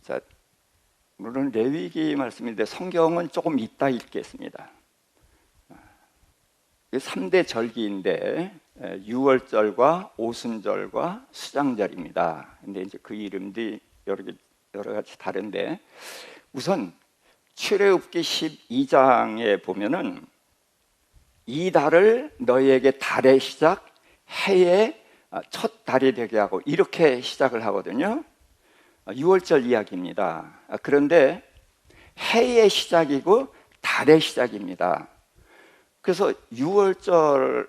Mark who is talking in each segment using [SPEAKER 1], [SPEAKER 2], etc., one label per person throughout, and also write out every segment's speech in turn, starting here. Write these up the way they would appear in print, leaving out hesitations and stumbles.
[SPEAKER 1] 자, 물론 레위기 말씀인데 성경은 조금 이따 읽겠습니다. 3대 절기인데 유월절과 오순절과 수장절입니다. 근데 이제 그 이름들이 여러 가지 다른데, 우선 출애굽기 12장에 보면은 이 달을 너희에게 달의 시작, 해의 첫 달이 되게 하고, 이렇게 시작을 하거든요. 6월절 이야기입니다. 그런데 해의 시작이고 달의 시작입니다. 그래서 6월절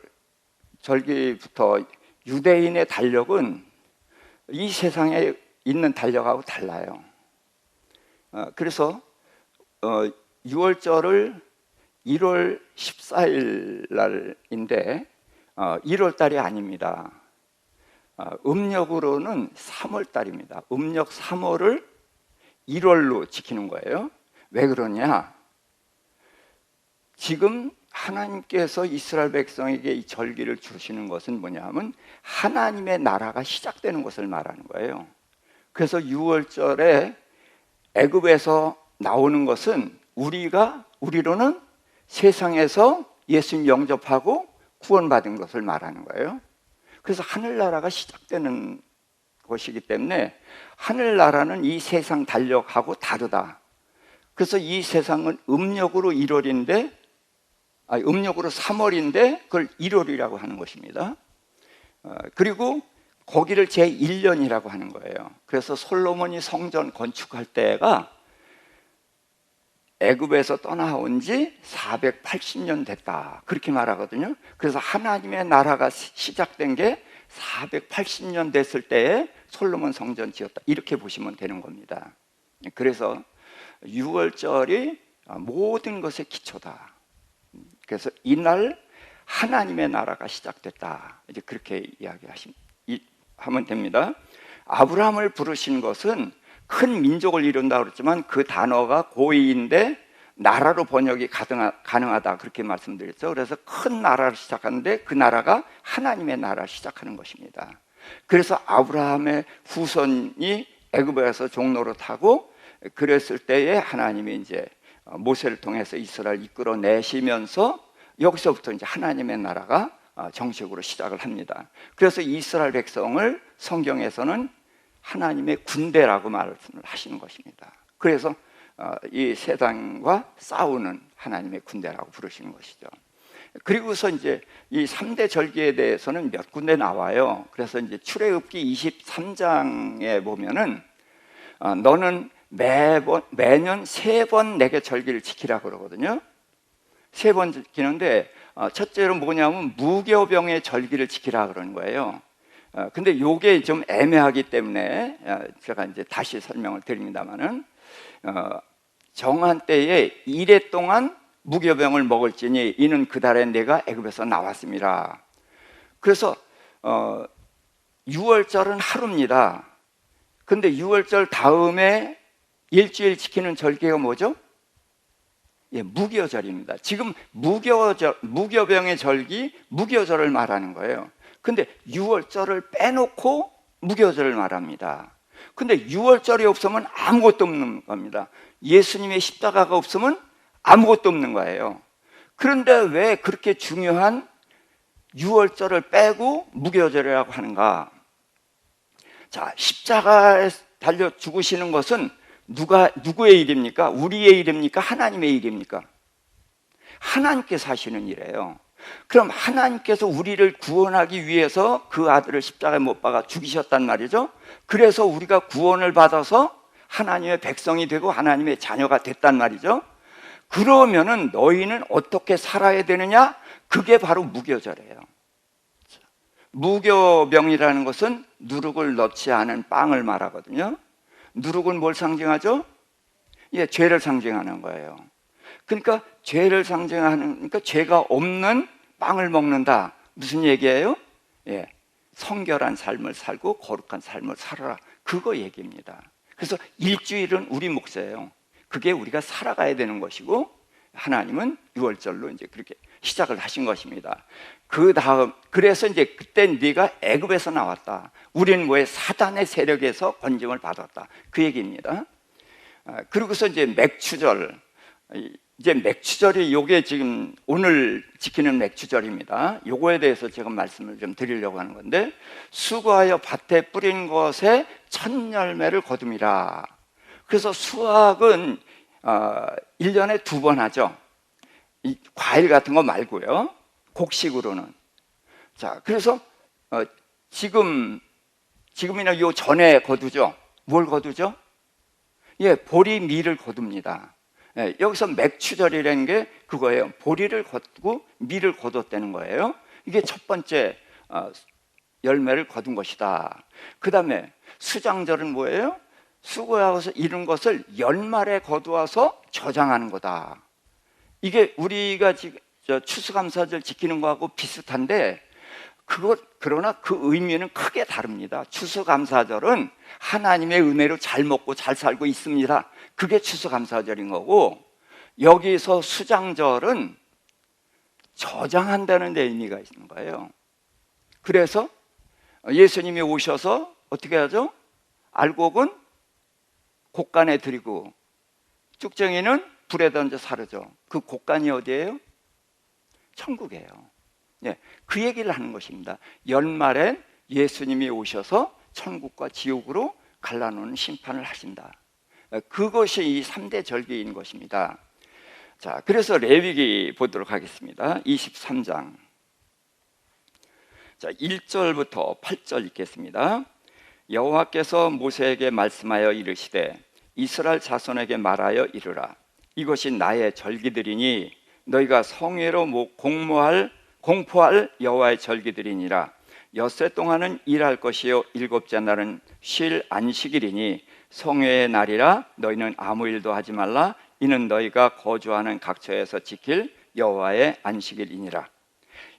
[SPEAKER 1] 절기부터 유대인의 달력은 이 세상에 있는 달력하고 달라요. 그래서 6월절을 1월 14일 날인데 1월 달이 아닙니다. 음력으로는 3월 달입니다. 음력 3월을 1월로 지키는 거예요. 왜 그러냐? 지금 하나님께서 이스라엘 백성에게 이 절기를 주시는 것은 뭐냐 하면 하나님의 나라가 시작되는 것을 말하는 거예요. 그래서 6월절에 애굽에서 나오는 것은 우리로는 세상에서 예수님 영접하고 구원받은 것을 말하는 거예요. 그래서 하늘나라가 시작되는 것이기 때문에 하늘나라는 이 세상 달력하고 다르다. 그래서 이 세상은 음력으로 1월인데, 음력으로 3월인데 그걸 1월이라고 하는 것입니다. 그리고 거기를 제1년이라고 하는 거예요. 그래서 솔로몬이 성전 건축할 때가 애굽에서 떠나온 지 480년 됐다, 그렇게 말하거든요. 그래서 하나님의 나라가 시작된 게 480년 됐을 때에 솔로몬 성전 지었다, 이렇게 보시면 되는 겁니다. 그래서 6월절이 모든 것의 기초다. 그래서 이날 하나님의 나라가 시작됐다, 이제 그렇게 하면 됩니다. 아브라함을 부르신 것은 큰 민족을 이룬다 그랬지만 그 단어가 고의인데 나라로 번역이 가능하다, 그렇게 말씀드렸죠. 그래서 큰 나라를 시작하는데 그 나라가 하나님의 나라를 시작하는 것입니다. 그래서 아브라함의 후손이 애굽에서 종노릇하고 그랬을 때에 하나님이 이제 모세를 통해서 이스라엘 이끌어내시면서 여기서부터 이제 하나님의 나라가 정식으로 시작을 합니다. 그래서 이스라엘 백성을 성경에서는 하나님의 군대라고 말씀을 하시는 것입니다. 그래서 이 세상과 싸우는 하나님의 군대라고 부르시는 것이죠. 그리고서 이제 이 3대 절기에 대해서는 몇 군데 나와요. 그래서 이제 출애굽기 23장에 보면은 너는 매년 3번 내게 절기를 지키라 그러거든요. 3번 지키는데 첫째로 뭐냐면 무교병의 절기를 지키라 그러는 거예요. 근데 요게 좀 애매하기 때문에 제가 이제 다시 설명을 드립니다만은 정한 때에 1해 동안 무교병을 먹을지니 이는 그 달에 내가 애굽에서 나왔습니다. 그래서 6월절은 하루입니다. 근데 6월절 다음에 일주일 지키는 절기가 뭐죠? 예, 무교절입니다. 지금 무교병의 절기, 무교절을 말하는 거예요. 근데 6월절을 빼놓고 무교절을 말합니다. 근데 6월절이 없으면 아무것도 없는 겁니다. 예수님의 십자가가 없으면 아무것도 없는 거예요. 그런데 왜 그렇게 중요한 6월절을 빼고 무교절이라고 하는가? 자, 십자가에 달려 죽으시는 것은 누구의 일입니까? 우리의 일입니까? 하나님의 일입니까? 하나님께서 하시는 일이에요. 그럼 하나님께서 우리를 구원하기 위해서 그 아들을 십자가에 못 박아 죽이셨단 말이죠. 그래서 우리가 구원을 받아서 하나님의 백성이 되고 하나님의 자녀가 됐단 말이죠. 그러면은 너희는 어떻게 살아야 되느냐? 그게 바로 무교절이에요. 무교병이라는 것은 누룩을 넣지 않은 빵을 말하거든요. 누룩은 뭘 상징하죠? 예, 죄를 상징하는 거예요. 그러니까 죄를 상징하는, 그러니까 죄가 없는 빵을 먹는다. 무슨 얘기예요? 예, 성결한 삶을 살고 거룩한 삶을 살아라, 그거 얘기입니다. 그래서 일주일은 우리 몫이에요. 그게 우리가 살아가야 되는 것이고, 하나님은 6월절로 이제 그렇게 시작을 하신 것입니다. 그 다음, 그래서 이제 그때 네가 애굽에서 나왔다. 우리는 뭐에 사단의 세력에서 건짐을 받았다, 그 얘기입니다. 그리고서 이제 맥추절. 이제 맥추절이 요게 지금 오늘 지키는 맥추절입니다. 요거에 대해서 제가 말씀을 좀 드리려고 하는 건데, 수고하여 밭에 뿌린 것에 첫 열매를 거둠이라. 그래서 수확은 1년에 2번 하죠. 이 과일 같은 거 말고요. 곡식으로는. 자, 그래서 지금이나 요 전에 거두죠. 뭘 거두죠? 예, 보리 밀을 거둡니다. 예, 여기서 맥추절이라는 게 그거예요. 보리를 거두고 밀을 거뒀다는 거예요. 이게 첫 번째 열매를 거둔 것이다. 그 다음에 수장절은 뭐예요? 수고하고서 이룬 것을 연말에 거두어서 저장하는 거다. 이게 우리가 지금 추수감사절 지키는 거하고 비슷한데, 그러나 그 의미는 크게 다릅니다. 추수감사절은 하나님의 은혜로 잘 먹고 잘 살고 있습니다. 그게 추수감사절인 거고, 여기서 수장절은 저장한다는 데 의미가 있는 거예요. 그래서 예수님이 오셔서 어떻게 하죠? 알곡은 곡간에 드리고 쭉정이는 불에 던져 사르죠. 그 곡간이 어디예요? 천국이에요. 예, 그 얘기를 하는 것입니다. 연말엔 예수님이 오셔서 천국과 지옥으로 갈라놓는 심판을 하신다. 그것이 이 3대 절기인 것입니다. 자, 그래서 레위기 보도록 하겠습니다. 23장. 자, 1절부터 8절 읽겠습니다. 여호와께서 모세에게 말씀하여 이르시되 이스라엘 자손에게 말하여 이르라. 이것이 나의 절기들이니 너희가 성회로 공포할 여호와의 절기들이니라. 엿새 동안은 일할 것이요 일곱째 날은 쉴 안식일이니 성회의 날이라. 너희는 아무 일도 하지 말라. 이는 너희가 거주하는 각처에서 지킬 여호와의 안식일이니라.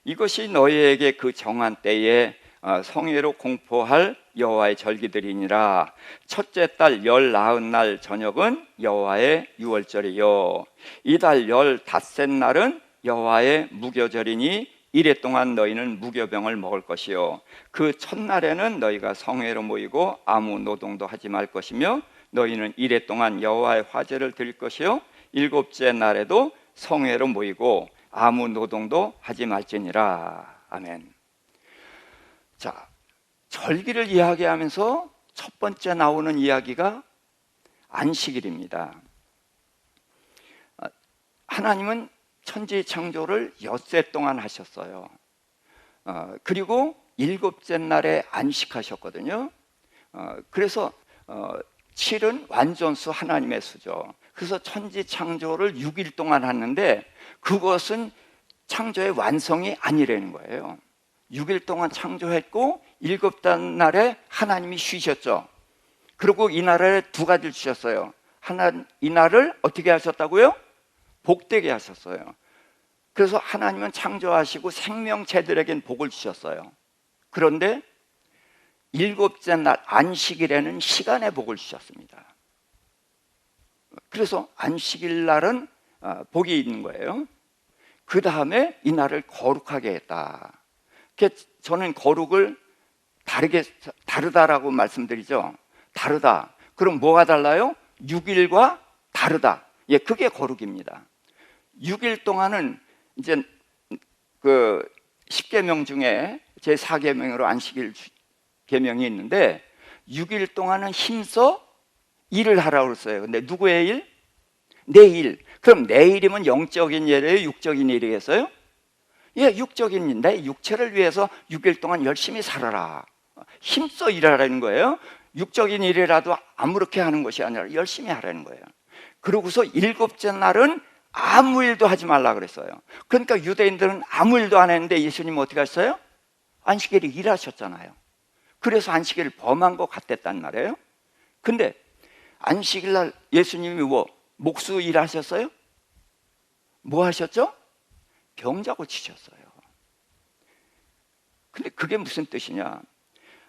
[SPEAKER 1] 이것이 너희에게 그 정한 때에 성회로 공포할 여호와의 절기들이니라. 첫째 달 19날 저녁은 여호와의 유월절이요 이달 15셋 날은 여호와의 무교절이니 이래 동안 너희는 무교병을 먹을 것이요 그 첫날에는 너희가 성회로 모이고 아무 노동도 하지 말 것이며 너희는 이래 동안 여호와의 화제를 드릴 것이요 일곱째 날에도 성회로 모이고 아무 노동도 하지 말지니라. 아멘. 자, 절기를 이야기하면서 첫 번째 나오는 이야기가 안식일입니다. 하나님은 천지 창조를 엿새 동안 하셨어요. 그리고 일곱째 날에 안식하셨거든요. 그래서 7은 완전수 하나님의 수죠. 그래서 천지 창조를 6일 동안 하는데 그것은 창조의 완성이 아니라는 거예요. 6일 동안 창조했고 일곱째 날에 하나님이 쉬셨죠. 그리고 이 날에 두 가지를 주셨어요. 이 날을 어떻게 하셨다고요? 복되게 하셨어요. 그래서 하나님은 창조하시고 생명체들에겐 복을 주셨어요. 그런데 일곱째 날 안식일에는 시간의 복을 주셨습니다. 그래서 안식일 날은 복이 있는 거예요. 그 다음에 이 날을 거룩하게 했다. 저는 거룩을 다르다라고 말씀드리죠. 다르다. 그럼 뭐가 달라요? 6일과 다르다. 예, 그게 거룩입니다. 6일 동안은 이제 그 10계명 중에 제 4계명으로 안식일 계명이 있는데 6일 동안은 힘써 일을 하라고 그랬어요. 근데 누구의 일? 내일. 그럼 내일이면 영적인 일이에요? 육적인 일이겠어요? 예, 육적인 일. 내 육체를 위해서 6일 동안 열심히 살아라. 힘써 일하라는 거예요. 육적인 일이라도 아무렇게 하는 것이 아니라 열심히 하라는 거예요. 그러고서 일곱째 날은 아무 일도 하지 말라 그랬어요. 그러니까 유대인들은 아무 일도 안 했는데 예수님은 어떻게 하셨어요? 안식일에 일하셨잖아요. 그래서 안식일을 범한 것 같았단 말이에요. 근데 안식일 날 예수님이 목수 일하셨어요? 뭐 하셨죠? 병자 고치셨어요. 근데 그게 무슨 뜻이냐?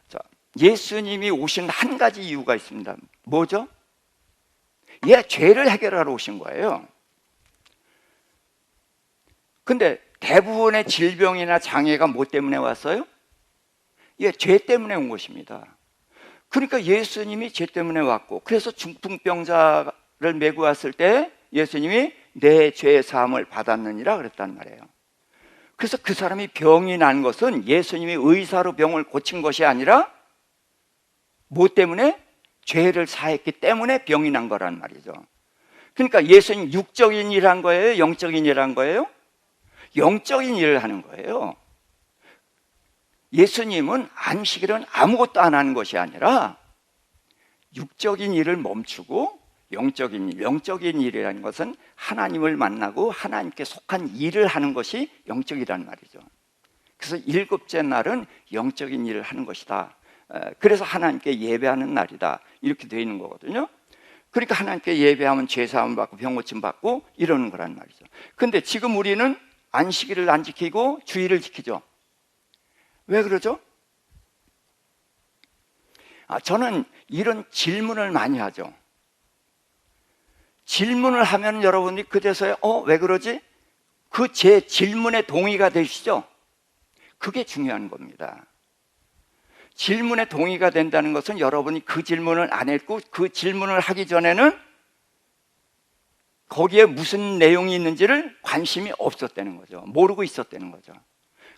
[SPEAKER 1] 자, 예수님이 오신 한 가지 이유가 있습니다. 뭐죠? 죄를 해결하러 오신 거예요. 근데 대부분의 질병이나 장애가 뭐 때문에 왔어요? 죄 때문에 온 것입니다. 그러니까 예수님이 죄 때문에 왔고, 그래서 중풍병자 메고 왔을 때 예수님이 내 죄 사함을 받았느니라 그랬단 말이에요. 그래서 그 사람이 병이 난 것은 예수님이 의사로 병을 고친 것이 아니라 뭐 때문에? 죄를 사했기 때문에 병이 난 거란 말이죠. 그러니까 예수님 육적인 일을 한 거예요? 영적인 일을 한 거예요? 영적인 일을 하는 거예요. 예수님은 안식일은 아무것도 안 하는 것이 아니라 육적인 일을 멈추고 영적인 일, 영적인 일이라는 것은 하나님을 만나고 하나님께 속한 일을 하는 것이 영적이란 말이죠. 그래서 일곱째 날은 영적인 일을 하는 것이다. 그래서 하나님께 예배하는 날이다. 이렇게 되어 있는 거거든요. 그러니까 하나님께 예배하면 죄사함 받고 병 고침 받고 이러는 거란 말이죠. 근데 지금 우리는 안식일을 안 지키고 주일을 지키죠. 왜 그러죠? 저는 이런 질문을 많이 하죠. 질문을 하면 여러분이 그제서야 왜 그러지? 그 제 질문에 동의가 되시죠? 그게 중요한 겁니다. 질문에 동의가 된다는 것은 여러분이 그 질문을 안 했고 그 질문을 하기 전에는 거기에 무슨 내용이 있는지를 관심이 없었다는 거죠. 모르고 있었다는 거죠.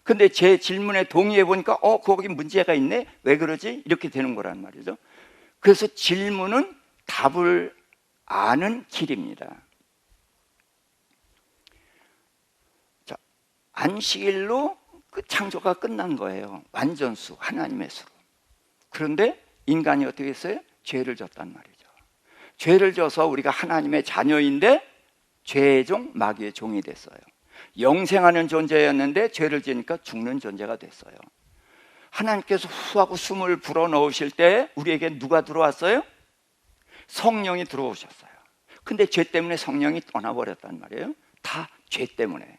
[SPEAKER 1] 근데 제 질문에 동의해 보니까 거기 문제가 있네? 왜 그러지? 이렇게 되는 거란 말이죠. 그래서 질문은 답을 아는 길입니다. 자, 안식일로 그 창조가 끝난 거예요. 완전수, 하나님의 수로. 그런데 인간이 어떻게 했어요? 죄를 졌단 말이죠. 죄를 져서 우리가 하나님의 자녀인데 죄의 종, 마귀의 종이 됐어요. 영생하는 존재였는데 죄를 지니까 죽는 존재가 됐어요. 하나님께서 후하고 숨을 불어넣으실 때 우리에게 누가 들어왔어요? 성령이 들어오셨어요. 근데 죄 때문에 성령이 떠나버렸단 말이에요. 다 죄 때문에.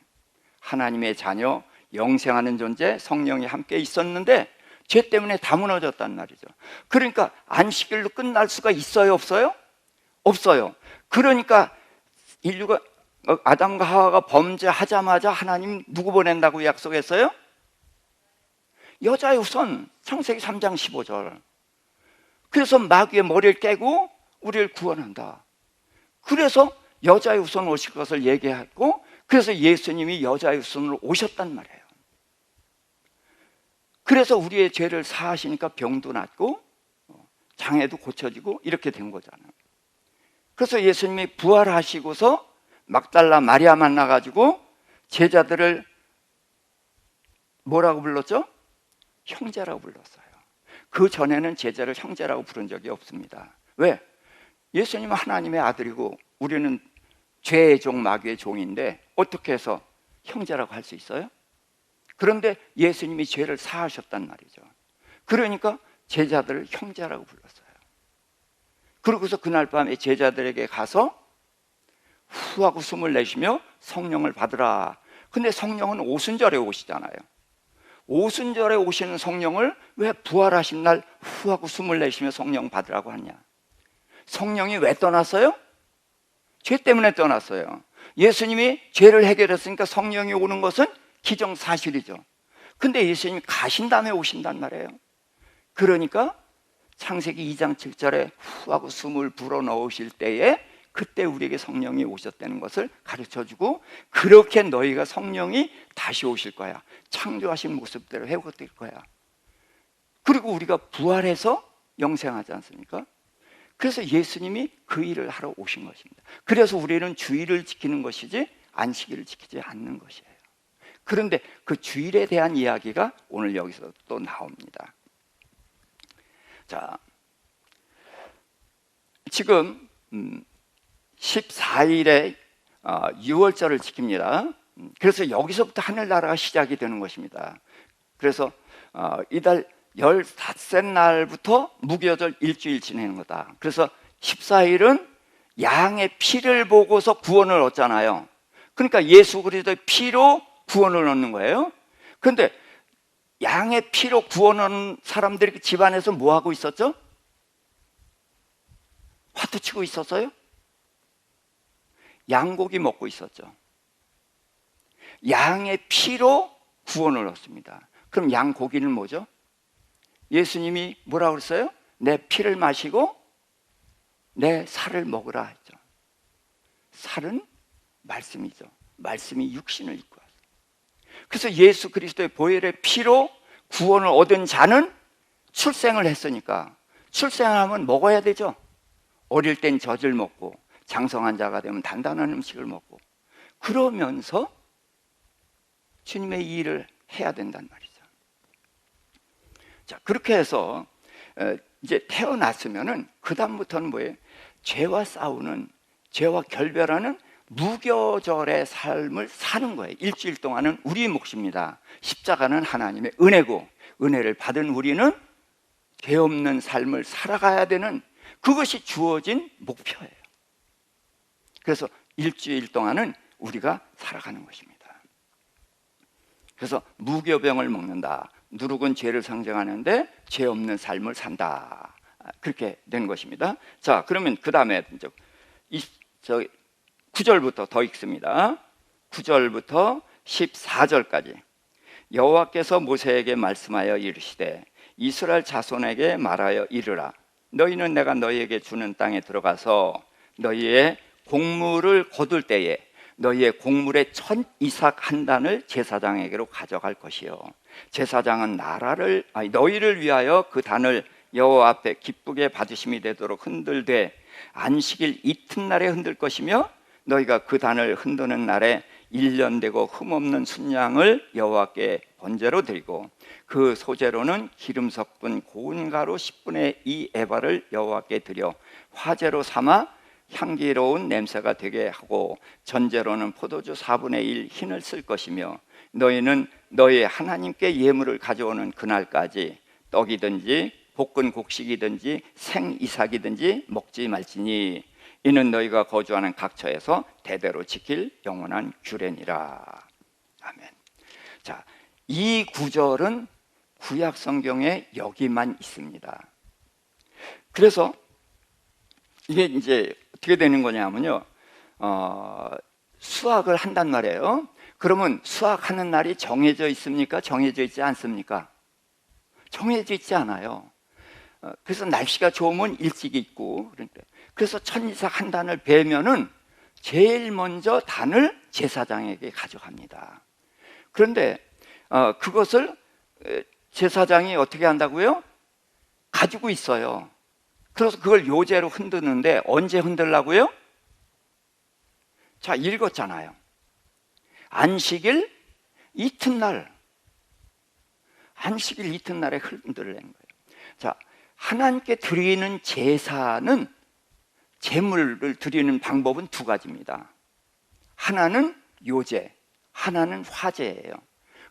[SPEAKER 1] 하나님의 자녀, 영생하는 존재, 성령이 함께 있었는데 죄 때문에 다 무너졌단 말이죠. 그러니까 안식일로 끝날 수가 있어요, 없어요? 없어요. 그러니까 인류가 아담과 하와가 범죄하자마자 하나님 누구 보낸다고 약속했어요? 여자의 후손. 창세기 3장 15절. 그래서 마귀의 머리를 깨고 우리를 구원한다. 그래서 여자의 후손 오실 것을 얘기했고 그래서 예수님이 여자의 후손으로 오셨단 말이에요. 그래서 우리의 죄를 사하시니까 병도 낫고 장애도 고쳐지고 이렇게 된 거잖아요. 그래서 예수님이 부활하시고서 막달라 마리아 만나가지고 제자들을 뭐라고 불렀죠? 형제라고 불렀어요. 그 전에는 제자를 형제라고 부른 적이 없습니다. 왜? 예수님은 하나님의 아들이고 우리는 죄의 종, 마귀의 종인데 어떻게 해서 형제라고 할 수 있어요? 그런데 예수님이 죄를 사하셨단 말이죠. 그러니까 제자들을 형제라고 불렀어요. 그러고서 그날 밤에 제자들에게 가서 후하고 숨을 내쉬며 성령을 받으라. 근데 성령은 오순절에 오시잖아요. 오순절에 오시는 성령을 왜 부활하신 날 후하고 숨을 내쉬며 성령 받으라고 하냐? 성령이 왜 떠났어요? 죄 때문에 떠났어요. 예수님이 죄를 해결했으니까 성령이 오는 것은 기정사실이죠. 근데 예수님이 가신 다음에 오신단 말이에요. 그러니까 창세기 2장 7절에 후하고 숨을 불어넣으실 때에 그때 우리에게 성령이 오셨다는 것을 가르쳐주고 그렇게 너희가 성령이 다시 오실 거야. 창조하신 모습대로 회복될 거야. 그리고 우리가 부활해서 영생하지 않습니까? 그래서 예수님이 그 일을 하러 오신 것입니다. 그래서 우리는 주일을 지키는 것이지 안식일을 지키지 않는 것이에요. 그런데 그 주일에 대한 이야기가 오늘 여기서 또 나옵니다. 자, 지금 14일에 6월절을 지킵니다. 그래서 여기서부터 하늘나라가 시작이 되는 것입니다. 그래서 이달 15째 날부터 무교절 일주일 지내는 거다. 그래서 14일은 양의 피를 보고서 구원을 얻잖아요. 그러니까 예수 그리스도의 피로 구원을 얻는 거예요. 그런데 양의 피로 구원 얻는 사람들이 집안에서 뭐 하고 있었죠? 화투 치고 있었어요? 양고기 먹고 있었죠. 양의 피로 구원을 얻습니다. 그럼 양고기는 뭐죠? 예수님이 뭐라고 그랬어요? 내 피를 마시고 내 살을 먹으라 했죠. 살은 말씀이죠. 말씀이 육신을 입고 왔어요. 그래서 예수 그리스도의 보혈의 피로 구원을 얻은 자는 출생을 했으니까 출생하면 먹어야 되죠. 어릴 땐 젖을 먹고 장성한 자가 되면 단단한 음식을 먹고 그러면서 주님의 일을 해야 된단 말이죠. 자, 그렇게 해서 이제 태어났으면은 그 다음부터는 뭐예요? 죄와 싸우는, 죄와 결별하는 무교절의 삶을 사는 거예요. 일주일 동안은 우리 몫입니다. 십자가는 하나님의 은혜고 은혜를 받은 우리는 죄 없는 삶을 살아가야 되는 그것이 주어진 목표예요. 그래서 일주일 동안은 우리가 살아가는 것입니다. 그래서 무교병을 먹는다. 누룩은 죄를 상징하는데 죄 없는 삶을 산다. 그렇게 된 것입니다. 자, 그러면 그 다음에 9절부터 더 읽습니다. 9절부터 14절까지. 여호와께서 모세에게 말씀하여 이르시되 이스라엘 자손에게 말하여 이르라. 너희는 내가 너희에게 주는 땅에 들어가서 너희의 곡물을 거둘 때에 너희의 곡물의 첫 이삭 한 단을 제사장에게로 가져갈 것이요 제사장은 너희를 위하여 그 단을 여호와 앞에 기쁘게 받으심이 되도록 흔들되 안식일 이튿날에 흔들 것이며 너희가 그 단을 흔드는 날에 1년 되고 흠없는 순양을 여호와께 번제로 드리고 그 소제로는 기름 섞은 고운 가루 10분의 2 에바를 여호와께 드려 화제로 삼아 향기로운 냄새가 되게 하고 전제로는 포도주 4분의 1 흰을 쓸 것이며 너희는 너희 하나님께 예물을 가져오는 그날까지 떡이든지 볶은 곡식이든지 생이삭이든지 먹지 말지니 이는 너희가 거주하는 각처에서 대대로 지킬 영원한 규례니라. 아멘. 자, 이 구절은 구약 성경에 여기만 있습니다. 그래서 이게 이제 어떻게 되는 거냐면요, 수학을 한단 말이에요. 그러면 수학하는 날이 정해져 있습니까? 정해져 있지 않습니까? 정해져 있지 않아요. 그래서 날씨가 좋으면 일찍 있고, 그래서 천이삭 한 단을 베면은 제일 먼저 단을 제사장에게 가져갑니다. 그런데 그것을 제사장이 어떻게 한다고요? 가지고 있어요. 그래서 그걸 요제로 흔드는데 언제 흔들라고요? 자, 읽었잖아요. 안식일 이튿날, 안식일 이튿날에 흔들는 거예요. 자, 하나님께 드리는 제사는 제물을 드리는 방법은 두 가지입니다. 하나는 요제, 하나는 화제예요.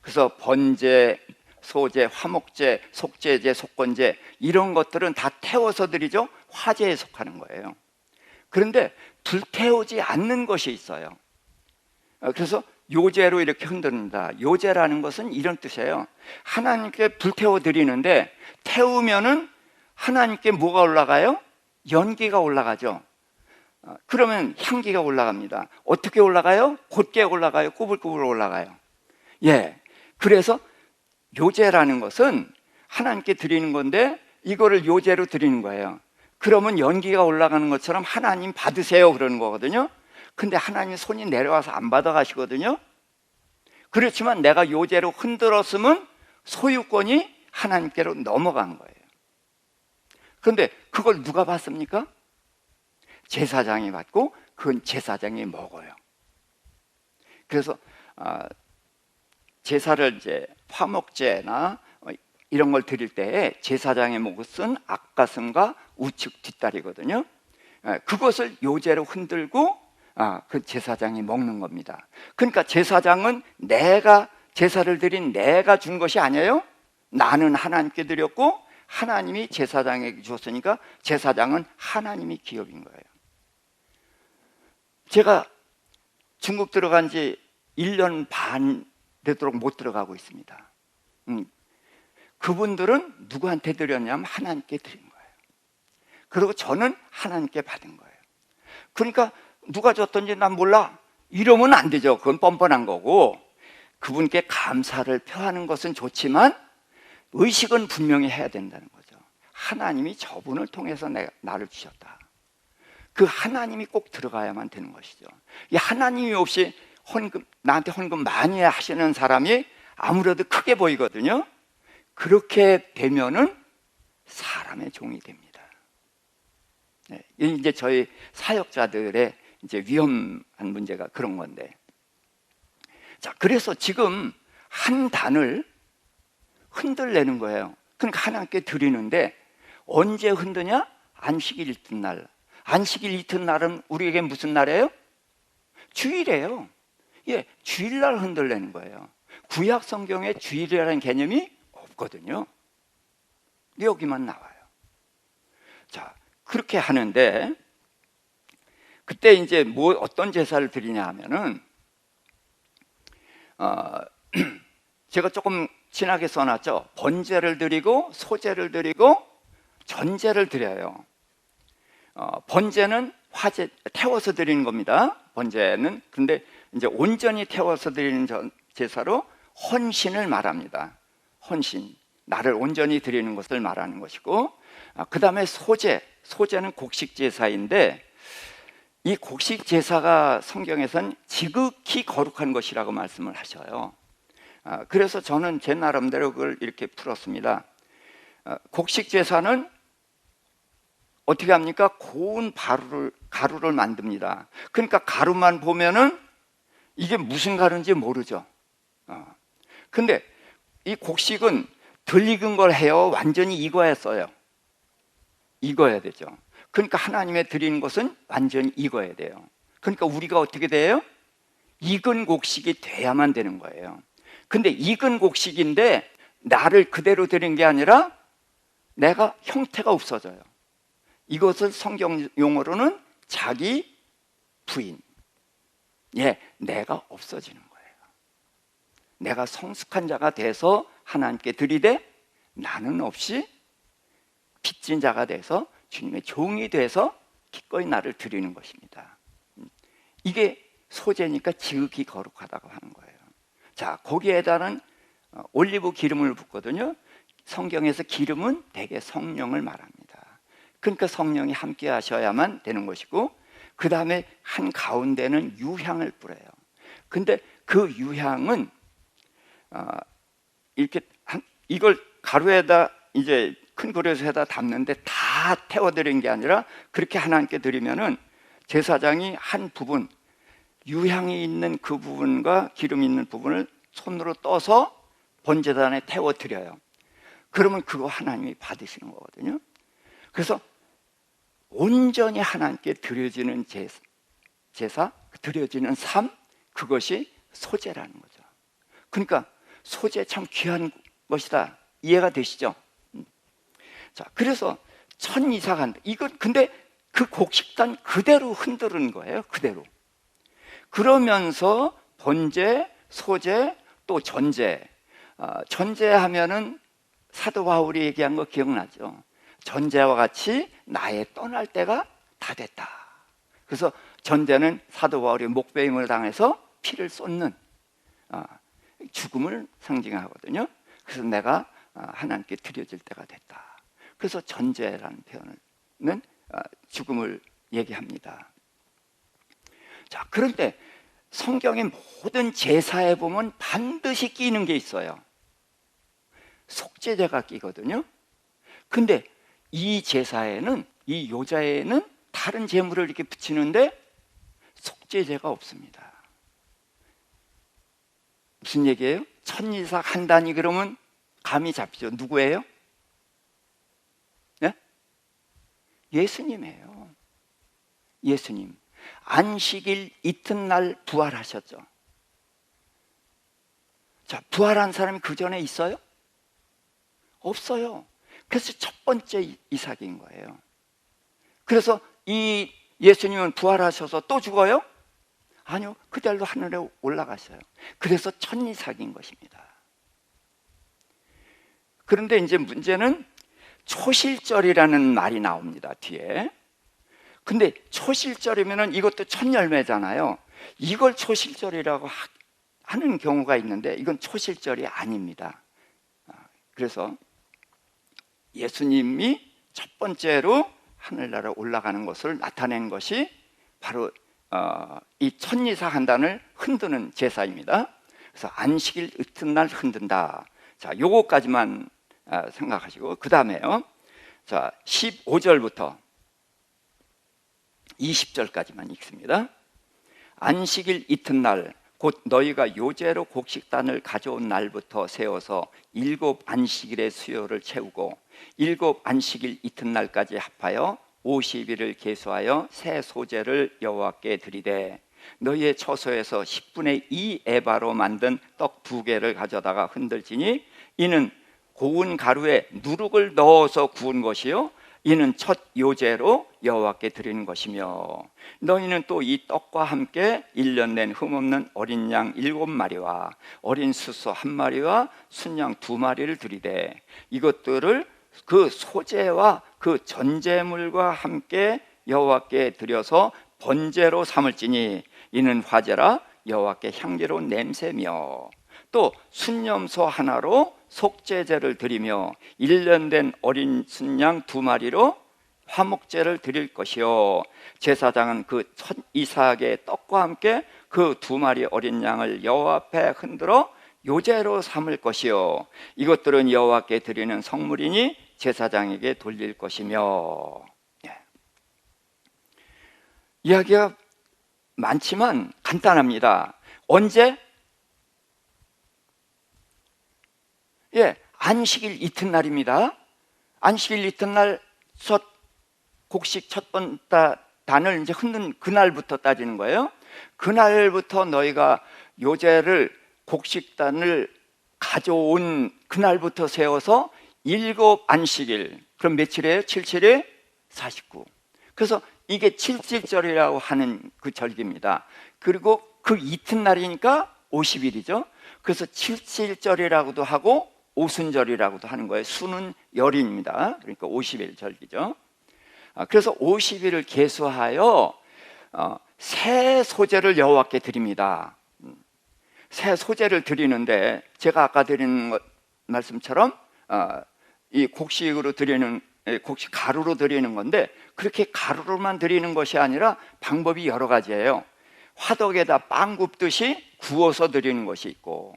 [SPEAKER 1] 그래서 번제, 소제, 화목제, 속제제, 속건제 이런 것들은 다 태워서 드리죠. 화제에 속하는 거예요. 그런데 불태우지 않는 것이 있어요. 그래서 요제로 이렇게 흔든다. 요제라는 것은 이런 뜻이에요. 하나님께 불태워 드리는데 태우면은 하나님께 뭐가 올라가요? 연기가 올라가죠. 그러면 향기가 올라갑니다. 어떻게 올라가요? 곧게 올라가요? 꾸불꾸불 올라가요. 예. 그래서 요제라는 것은 하나님께 드리는 건데 이거를 요제로 드리는 거예요. 그러면 연기가 올라가는 것처럼 하나님 받으세요 그러는 거거든요. 근데 하나님 손이 내려와서 안 받아가시거든요. 그렇지만 내가 요제로 흔들었으면 소유권이 하나님께로 넘어간 거예요. 그런데 그걸 누가 받습니까? 제사장이 받고 그건 제사장이 먹어요. 그래서 제사를 이제 화목제나 이런 걸 드릴 때 제사장의 몫은 앞가슴과 우측 뒷다리거든요. 그것을 요제로 흔들고 그 제사장이 먹는 겁니다. 그러니까 제사장은 내가 제사를 드린 내가 준 것이 아니에요. 나는 하나님께 드렸고 하나님이 제사장에게 줬으니까 제사장은 하나님이 기업인 거예요. 제가 중국 들어간 지 1년 반 되도록 못 들어가고 있습니다. 그분들은 누구한테 드렸냐면 하나님께 드린 거예요. 그리고 저는 하나님께 받은 거예요. 그러니까 누가 줬던지 난 몰라 이러면 안 되죠. 그건 뻔뻔한 거고 그분께 감사를 표하는 것은 좋지만 의식은 분명히 해야 된다는 거죠. 하나님이 저분을 통해서 나를 주셨다. 그 하나님이 꼭 들어가야만 되는 것이죠. 이 하나님이 없이 나한테 헌금 많이 하시는 사람이 아무래도 크게 보이거든요. 그렇게 되면은 사람의 종이 됩니다. 네, 이제 저희 사역자들의 이제 위험한 문제가 그런 건데, 자, 그래서 지금 한 단을 흔들내는 거예요. 그러니까 하나님께 드리는데 언제 흔드냐? 안식일 이튿날. 안식일 이튿날은 우리에게 무슨 날이에요? 주일이에요. 예, 주일날 흔들내는 거예요. 구약 성경에 주일이라는 개념이 없거든요. 여기만 나와요. 자, 그렇게 하는데 그때 이제 어떤 제사를 드리냐 하면은 제가 조금 진하게 써놨죠. 번제를 드리고 소제를 드리고 전제를 드려요. 번제는 태워서 드리는 겁니다. 번제는. 근데 이제 온전히 태워서 드리는 제사로 헌신을 말합니다. 헌신, 나를 온전히 드리는 것을 말하는 것이고, 그 다음에 소제는 곡식 제사인데, 이 곡식 제사가 성경에선 지극히 거룩한 것이라고 말씀을 하셔요. 그래서 저는 제 나름대로 그걸 이렇게 풀었습니다. 곡식 제사는 어떻게 합니까? 고운 가루를 만듭니다. 그러니까 가루만 보면은 이게 무슨 가루인지 모르죠. 근데 이 곡식은 덜 익은 걸 해요? 완전히 익어야 써요? 익어야 되죠. 그러니까 하나님에 드리는 것은 완전히 익어야 돼요. 그러니까 우리가 어떻게 돼요? 익은 곡식이 돼야만 되는 거예요. 근데 익은 곡식인데 나를 그대로 드린 게 아니라 내가 형태가 없어져요. 이것을 성경 용어로는 자기 부인. 예, 내가 없어지는 거예요. 내가 성숙한 자가 돼서 하나님께 드리되 나는 없이 빚진 자가 돼서 주님의 종이 돼서 기꺼이 나를 드리는 것입니다. 이게 소제니까 지극히 거룩하다고 하는 거예요. 자, 거기에다는 올리브 기름을 붓거든요. 성경에서 기름은 대개 성령을 말합니다. 그러니까 성령이 함께 하셔야만 되는 것이고, 그 다음에 한 가운데는 유향을 뿌려요. 근데 그 유향은 이렇게 이걸 가루에다 이제 큰 그릇에다 담는데 다 태워드린 게 아니라 그렇게 하나님께 드리면은 제사장이 한 부분, 유향이 있는 그 부분과 기름이 있는 부분을 손으로 떠서 번제단에 태워드려요. 그러면 그거 하나님이 받으시는 거거든요. 그래서 온전히 하나님께 드려지는 제사, 드려지는 삶, 그것이 소제라는 거죠. 그러니까 소제 참 귀한 것이다. 이해가 되시죠? 자, 그래서 천이삭 한다. 이건 근데 그 곡식단 그대로 흔드는 거예요. 그대로. 그러면서 번제, 소제, 또 전제. 전제하면은 사도 바울이 얘기한 거 기억나죠? 전제와 같이 나의 떠날 때가 다 됐다. 그래서 전제는 사도 바울이 목배임을 당해서 피를 쏟는 죽음을 상징하거든요. 그래서 내가 하나님께 드려질 때가 됐다. 그래서 전제라는 표현은 죽음을 얘기합니다. 자, 그런데 성경의 모든 제사에 보면 반드시 끼는 게 있어요. 속죄제가 끼거든요. 근데 이 제사에는, 이 요자에는 다른 제물을 이렇게 붙이는데 속죄제가 없습니다. 무슨 얘기예요? 천이삭 한다니 그러면 감이 잡히죠. 누구예요? 네? 예수님이에요. 예수님. 안식일 이튿날 부활하셨죠. 자, 부활한 사람이 그 전에 있어요? 없어요. 그래서 첫 번째 이삭인 거예요. 그래서 이 예수님은 부활하셔서 또 죽어요? 아니요. 그대로 하늘에 올라가셔요. 그래서 천이삭인 것입니다. 그런데 이제 문제는 초실절이라는 말이 나옵니다. 뒤에. 근데 초실절이면은 이것도 첫 열매잖아요. 이걸 초실절이라고 하는 경우가 있는데 이건 초실절이 아닙니다. 그래서 예수님이 첫 번째로 하늘나라 올라가는 것을 나타내는 것이 바로 이 천리사 한단을 흔드는 제사입니다. 그래서 안식일 이튿날 흔든다. 자, 요거까지만 생각하시고 그 다음에요. 자, 15절부터 20절까지만 읽습니다. 안식일 이튿날 곧 너희가 요제로 곡식단을 가져온 날부터 세워서 7 안식일의 수요를 채우고 7 안식일 이튿날까지 합하여 50일을 계수하여 새 소제를 여호와께 드리되 너희의 처소에서 10분의 2 에바로 만든 떡 2개를 가져다가 흔들지니 이는 고운 가루에 누룩을 넣어서 구운 것이요 이는 첫 요제로 여호와께 드리는 것이며 너희는 또 이 떡과 함께 1년 낸 흠없는 어린 양 7마리와 어린 수소 1마리와 순양 2마리를 드리되 이것들을 그 소제와 그 전제물과 함께 여호와께 드려서 번제로 삼을지니 이는 화제라 여호와께 향기로운 냄새며 또 순염소 하나로 속죄제를 드리며 1년 된 어린 순양 2마리로 화목제를 드릴 것이요 제사장은 그 첫 이삭의 떡과 함께 그 2마리 어린 양을 여호와 앞에 흔들어 요제로 삼을 것이요 이것들은 여호와께 드리는 성물이니 제사장에게 돌릴 것이며. 이야기가 많지만 간단합니다. 언제? 안식일 이튿날입니다. 안식일 이튿날 첫 곡식 첫 번 단을 이제 흔든 그날부터 따지는 거예요. 그날부터 너희가 요제를 곡식단을 가져온 그날부터 세워서 7 안식일. 그럼 며칠이에요? 7일에 49. 그래서 이게 7.7절이라고 하는 그 절기입니다. 그리고 그 이튿날이니까 50일이죠. 그래서 7.7절이라고도 하고 오순절이라고도 하는 거예요. 수는 열입니다. 그러니까 50일 절기죠. 그래서 50일을 계수하여 새 소제를 여호와께 드립니다. 새 소제를 드리는데 제가 아까 드리는 말씀처럼 이 곡식으로 드리는 곡식 가루로 드리는 건데 그렇게 가루로만 드리는 것이 아니라 방법이 여러 가지예요. 화덕에다 빵 굽듯이 구워서 드리는 것이 있고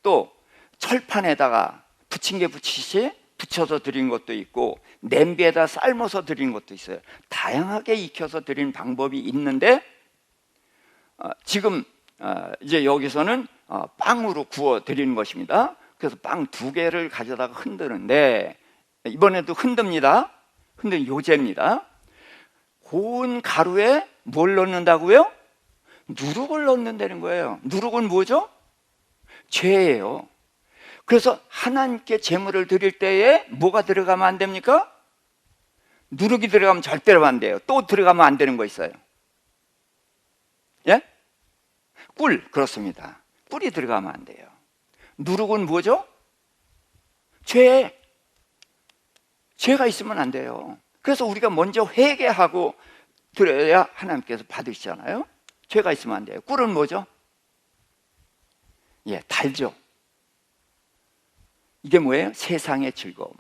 [SPEAKER 1] 또 철판에다가 부침개 부치듯이 부쳐서 드리는 것도 있고 냄비에다 삶아서 드리는 것도 있어요. 다양하게 익혀서 드리는 방법이 있는데 지금 이제 여기서는 빵으로 구워 드리는 것입니다. 그래서 빵 2개를 가져다가 흔드는데 이번에도 흔듭니다. 흔든 요제입니다. 고운 가루에 뭘 넣는다고요? 누룩을 넣는다는 거예요. 누룩은 뭐죠? 죄예요. 그래서 하나님께 제물을 드릴 때에 뭐가 들어가면 안 됩니까? 누룩이 들어가면 절대로 안 돼요. 또 들어가면 안 되는 거 있어요. 예? 꿀, 그렇습니다. 꿀이 들어가면 안 돼요. 누룩은 뭐죠? 죄. 죄가 있으면 안 돼요. 그래서 우리가 먼저 회개하고 드려야 하나님께서 받으시잖아요. 죄가 있으면 안 돼요. 꿀은 뭐죠? 달죠. 이게 뭐예요? 세상의 즐거움.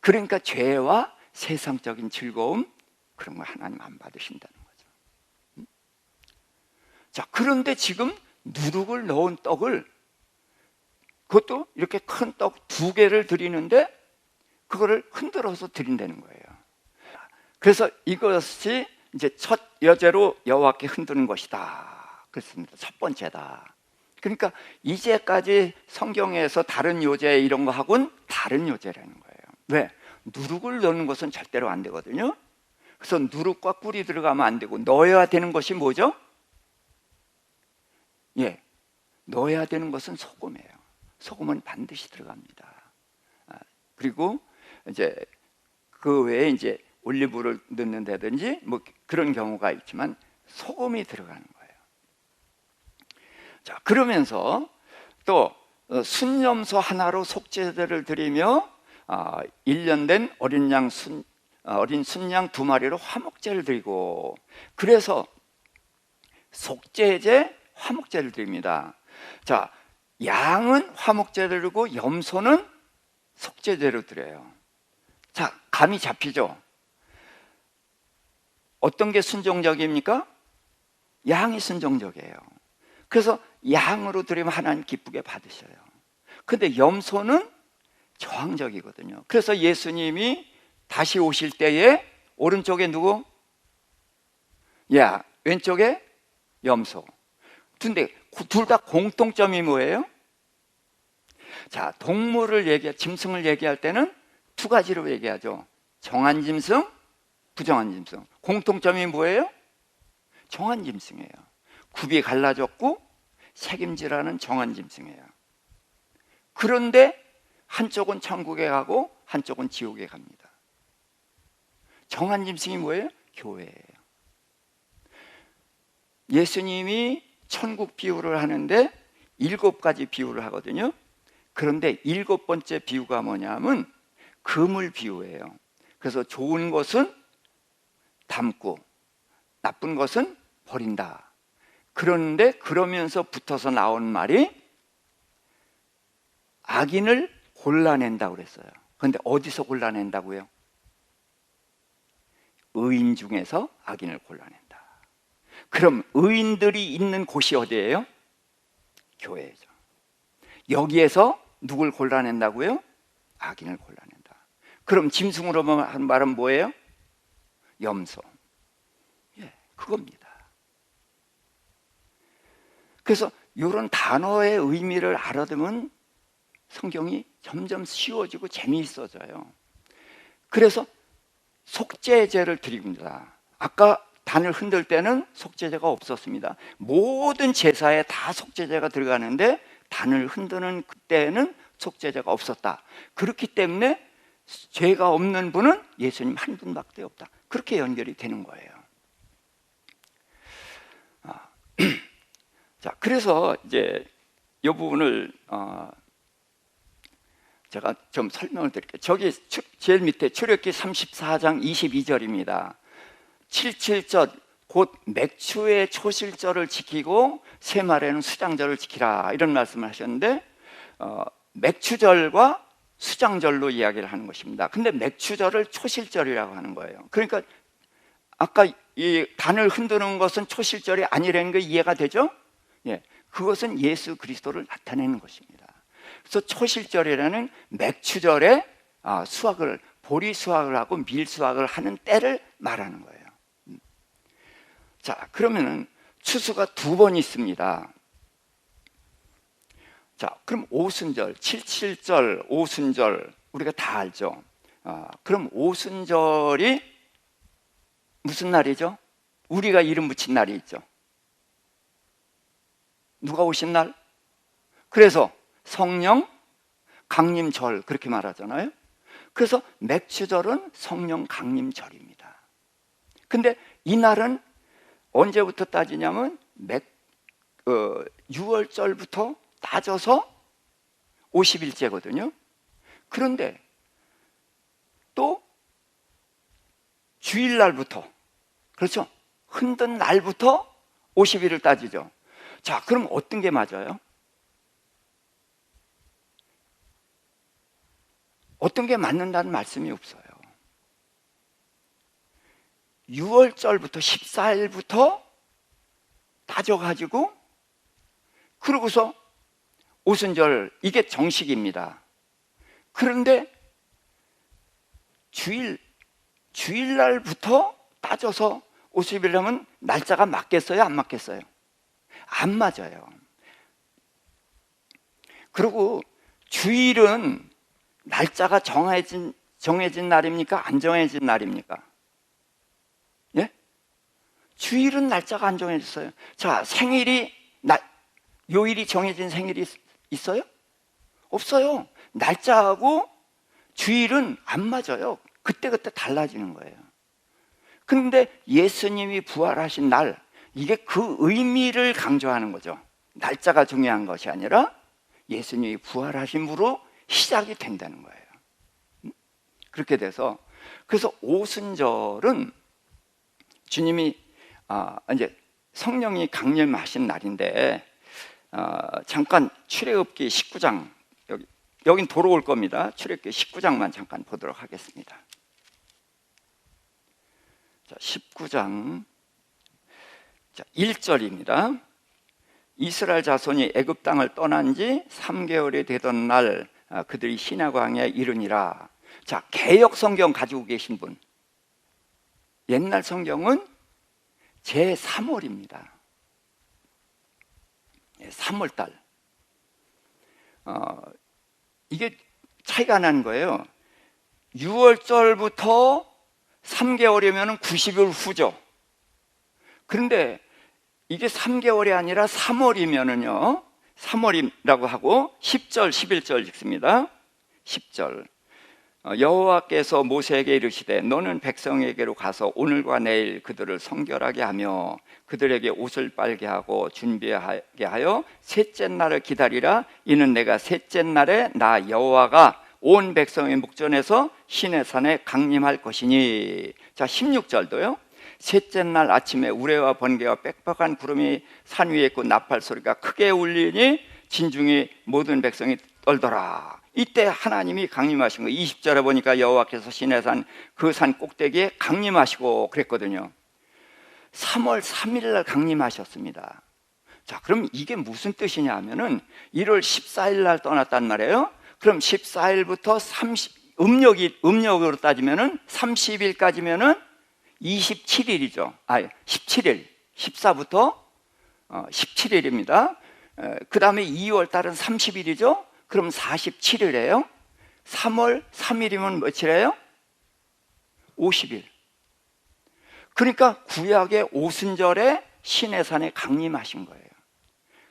[SPEAKER 1] 그러니까 죄와 세상적인 즐거움 그런 거 하나님 안 받으신다는 거죠. 자, 그런데 지금 누룩을 넣은 떡을 그것도 이렇게 큰 떡 2개를 드리는데 그거를 흔들어서 드린다는 거예요. 그래서 이것이 이제 첫 여제로 여호와께 흔드는 것이다. 그렇습니다. 첫 번째다. 그러니까 이제까지 성경에서 다른 요제 이런 거 하고는 다른 요제라는 거예요. 왜? 누룩을 넣는 것은 절대로 안 되거든요. 그래서 누룩과 꿀이 들어가면 안 되고 넣어야 되는 것이 뭐죠? 넣어야 되는 것은 소금이에요. 소금은 반드시 들어갑니다. 그리고 이제 그 외에 이제 올리브를 넣는다든지 뭐 그런 경우가 있지만 소금이 들어가는 거예요. 자, 그러면서 또 순염소 하나로 속죄제를 드리며 1년 된 어린 순양 2마리로 화목제를 드리고 그래서 속죄제, 화목제를 드립니다. 자, 양은 화목제를 드리고 염소는 속죄제로 드려요. 자, 감이 잡히죠? 어떤 게 순종적입니까? 양이 순종적이에요. 그래서 양으로 드리면 하나님 기쁘게 받으셔요. 근데 염소는 저항적이거든요. 그래서 예수님이 다시 오실 때에 오른쪽에 누구? 야, 왼쪽에 염소. 근데 둘 다 공통점이 뭐예요? 자, 짐승을 얘기할 때는 두 가지로 얘기하죠. 정한 짐승, 부정한 짐승. 공통점이 뭐예요? 정한 짐승이에요. 굽이 갈라졌고 책임지라는 정한 짐승이에요. 그런데 한쪽은 천국에 가고 한쪽은 지옥에 갑니다. 정한 짐승이 뭐예요? 교회예요. 예수님이 천국 비유를 하는데 7가지 비유를 하거든요. 그런데 7번째 비유가 뭐냐면 그물 비유예요. 그래서 좋은 것은 담고 나쁜 것은 버린다. 그런데 그러면서 붙어서 나온 말이 악인을 골라낸다고 그랬어요. 그런데 어디서 골라낸다고요? 의인 중에서 악인을 골라낸다. 그럼 의인들이 있는 곳이 어디예요? 교회죠. 여기에서 누굴 골라낸다고요? 악인을 골라낸다. 그럼 짐승으로 한 말은 뭐예요? 염소. 예, 그겁니다. 그래서 이런 단어의 의미를 알아두면 성경이 점점 쉬워지고 재미있어져요. 그래서 속죄제를 드립니다. 아까 단을 흔들 때는 속죄제가 없었습니다. 모든 제사에 다 속죄제가 들어가는데 단을 흔드는 그때는 속죄제가 없었다. 그렇기 때문에 죄가 없는 분은 예수님 한 분밖에 없다. 그렇게 연결이 되는 거예요. 자, 그래서 이제 이 부분을 제가 좀 설명을 드릴게요. 저기 제일 밑에 출애굽기 34장 22절입니다. 77절 곧 맥추의 초실절을 지키고 새말에는 수장절을 지키라 이런 말씀을 하셨는데 맥추절과 수장절로 이야기를 하는 것입니다. 근데 맥추절을 초실절이라고 하는 거예요. 그러니까 아까 이 단을 흔드는 것은 초실절이 아니라는 게 이해가 되죠? 예, 그것은 예수 그리스도를 나타내는 것입니다. 그래서 초실절이라는 맥추절에 보리 수확을 하고 밀 수확을 하는 때를 말하는 거예요. 자, 그러면은 추수가 2번 있습니다. 자, 그럼 오순절, 77절, 오순절 우리가 다 알죠. 그럼 오순절이 무슨 날이죠? 우리가 이름 붙인 날이 있죠. 누가 오신 날? 그래서 성령 강림절 그렇게 말하잖아요. 그래서 맥추절은 성령 강림절입니다. 근데 이 날은 언제부터 따지냐면 6월절부터 따져서 50일째거든요. 그런데 또 주일날부터, 그렇죠? 흔든 날부터 50일을 따지죠. 자, 그럼 어떤 게 맞아요? 어떤 게 맞는다는 말씀이 없어요. 6월절부터 14일부터 따져가지고 그러고서 오순절 이게 정식입니다. 그런데 주일날부터 따져서 50일 하면 날짜가 맞겠어요? 안 맞겠어요? 안 맞아요. 그리고 주일은 날짜가 정해진 날입니까? 안 정해진 날입니까? 예? 주일은 날짜가 안 정해졌어요. 자, 요일이 정해진 생일이 있어요? 없어요. 날짜하고 주일은 안 맞아요. 그때그때 달라지는 거예요. 그런데 예수님이 부활하신 날, 이게 그 의미를 강조하는 거죠. 날짜가 중요한 것이 아니라 예수님이 부활하심으로 시작이 된다는 거예요. 그렇게 돼서 그래서 오순절은 주님이 이제 성령이 강림하신 날인데 잠깐 출애굽기 19장 여기 여긴 돌아올 겁니다. 출애굽기 19장만 잠깐 보도록 하겠습니다. 자, 19장 1절입니다. 이스라엘 자손이 애굽 땅을 떠난 지 3개월이 되던 날 그들이 시내광야에 이르니라. 자, 개역 성경 가지고 계신 분, 옛날 성경은 제3월입니다. 3월달. 이게 차이가 나는 거예요. 6월절부터 3개월이면 90일 후죠. 그런데 이게 3개월이 아니라 3월이면은요, 3월이라고 하고 10절, 11절 읽습니다. 10절. 여호와께서 모세에게 이르시되 너는 백성에게로 가서 오늘과 내일 그들을 성결하게 하며 그들에게 옷을 빨게 하고 준비하게 하여 셋째 날을 기다리라. 이는 내가 셋째 날에 나 여호와가 온 백성의 목전에서 시내산에 강림할 것이니. 자, 16절도요. 셋째 날 아침에 우레와 번개와 빽빽한 구름이 산 위에 있고 나팔 소리가 크게 울리니 진중히 모든 백성이 떨더라. 이때 하나님이 강림하신 거예요. 20절에 보니까 여호와께서 시내산 그 산 꼭대기에 강림하시고 그랬거든요. 3월 3일 날 강림하셨습니다. 자, 그럼 이게 무슨 뜻이냐 하면은 1월 14일 날 떠났단 말이에요. 그럼 14일부터 음력으로 따지면은 30일까지면은 27일이죠. 17일. 14부터 17일입니다. 그 다음에 2월 달은 30일이죠. 그럼 47일이에요. 3월 3일이면 며칠이에요? 50일. 그러니까 구약의 오순절에 시내산에 강림하신 거예요.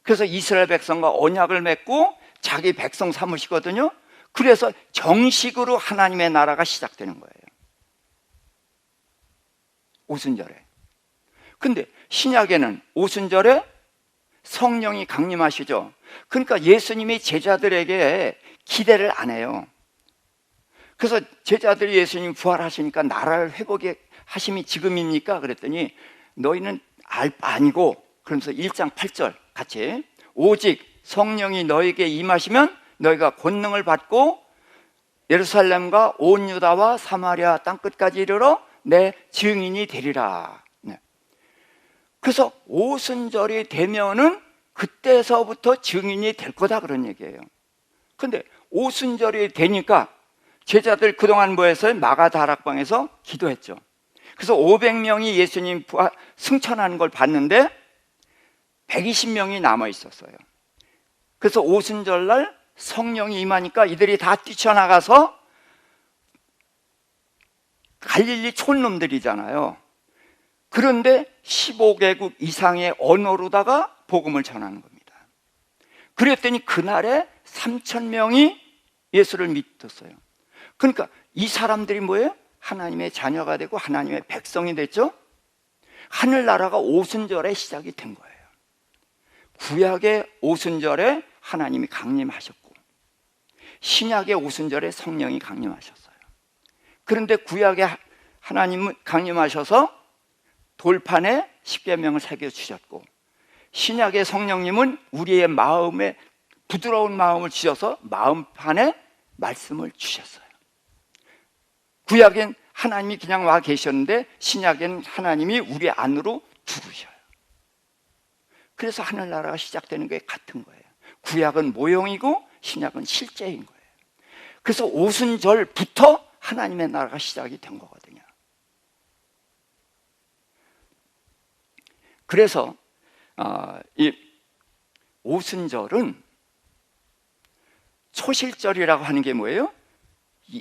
[SPEAKER 1] 그래서 이스라엘 백성과 언약을 맺고 자기 백성 삼으시거든요. 그래서 정식으로 하나님의 나라가 시작되는 거예요. 오순절에. 근데 신약에는 오순절에 성령이 강림하시죠. 그러니까 예수님이 제자들에게 기대를 안 해요. 그래서 제자들이 예수님 부활하시니까 나라를 회복하심이 지금입니까? 그랬더니 너희는 알 바 아니고, 그러면서 1장 8절 같이, 오직 성령이 너에게 임하시면 너희가 권능을 받고 예루살렘과 온 유다와 사마리아 땅끝까지 이르러 내 증인이 되리라. 그래서 오순절이 되면은 그때서부터 증인이 될 거다, 그런 얘기예요. 근데 오순절이 되니까 제자들 그동안 뭐 했어요? 마가다락방에서 기도했죠. 그래서 500명이 예수님 승천하는 걸 봤는데 120명이 남아 있었어요. 그래서 오순절날 성령이 임하니까 이들이 다 뛰쳐나가서, 갈릴리 촌놈들이잖아요. 그런데 15개국 이상의 언어로다가 복음을 전하는 겁니다. 그랬더니 그날에 3,000명이 예수를 믿었어요. 그러니까 이 사람들이 뭐예요? 하나님의 자녀가 되고 하나님의 백성이 됐죠. 하늘나라가 오순절에 시작이 된 거예요. 구약의 오순절에 하나님이 강림하셨고 신약의 오순절에 성령이 강림하셨어요. 그런데 구약에 하나님은 강림하셔서 돌판에 십계명을 새겨주셨고, 신약의 성령님은 우리의 마음에 부드러운 마음을 주셔서 마음판에 말씀을 주셨어요. 구약엔 하나님이 그냥 와 계셨는데 신약엔 하나님이 우리 안으로 들어오셔요. 그래서 하늘나라가 시작되는 게 같은 거예요. 구약은 모형이고 신약은 실제인 거예요. 그래서 오순절부터 하나님의 나라가 시작이 된 거거든요. 그래서 이 오순절은 초실절이라고 하는 게 뭐예요?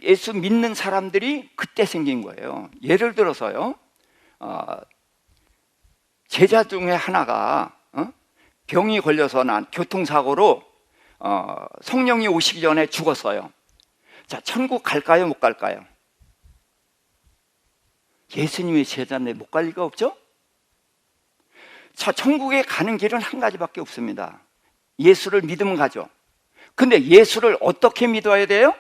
[SPEAKER 1] 예수 믿는 사람들이 그때 생긴 거예요. 예를 들어서요, 제자 중에 하나가 병이 걸려서 난 교통사고로 성령이 오시기 전에 죽었어요. 자, 천국 갈까요, 못 갈까요? 예수님의 제자인데 못 갈 리가 없죠? 자, 천국에 가는 길은 한 가지밖에 없습니다. 예수를 믿으면 가죠. 근데 예수를 어떻게 믿어야 돼요?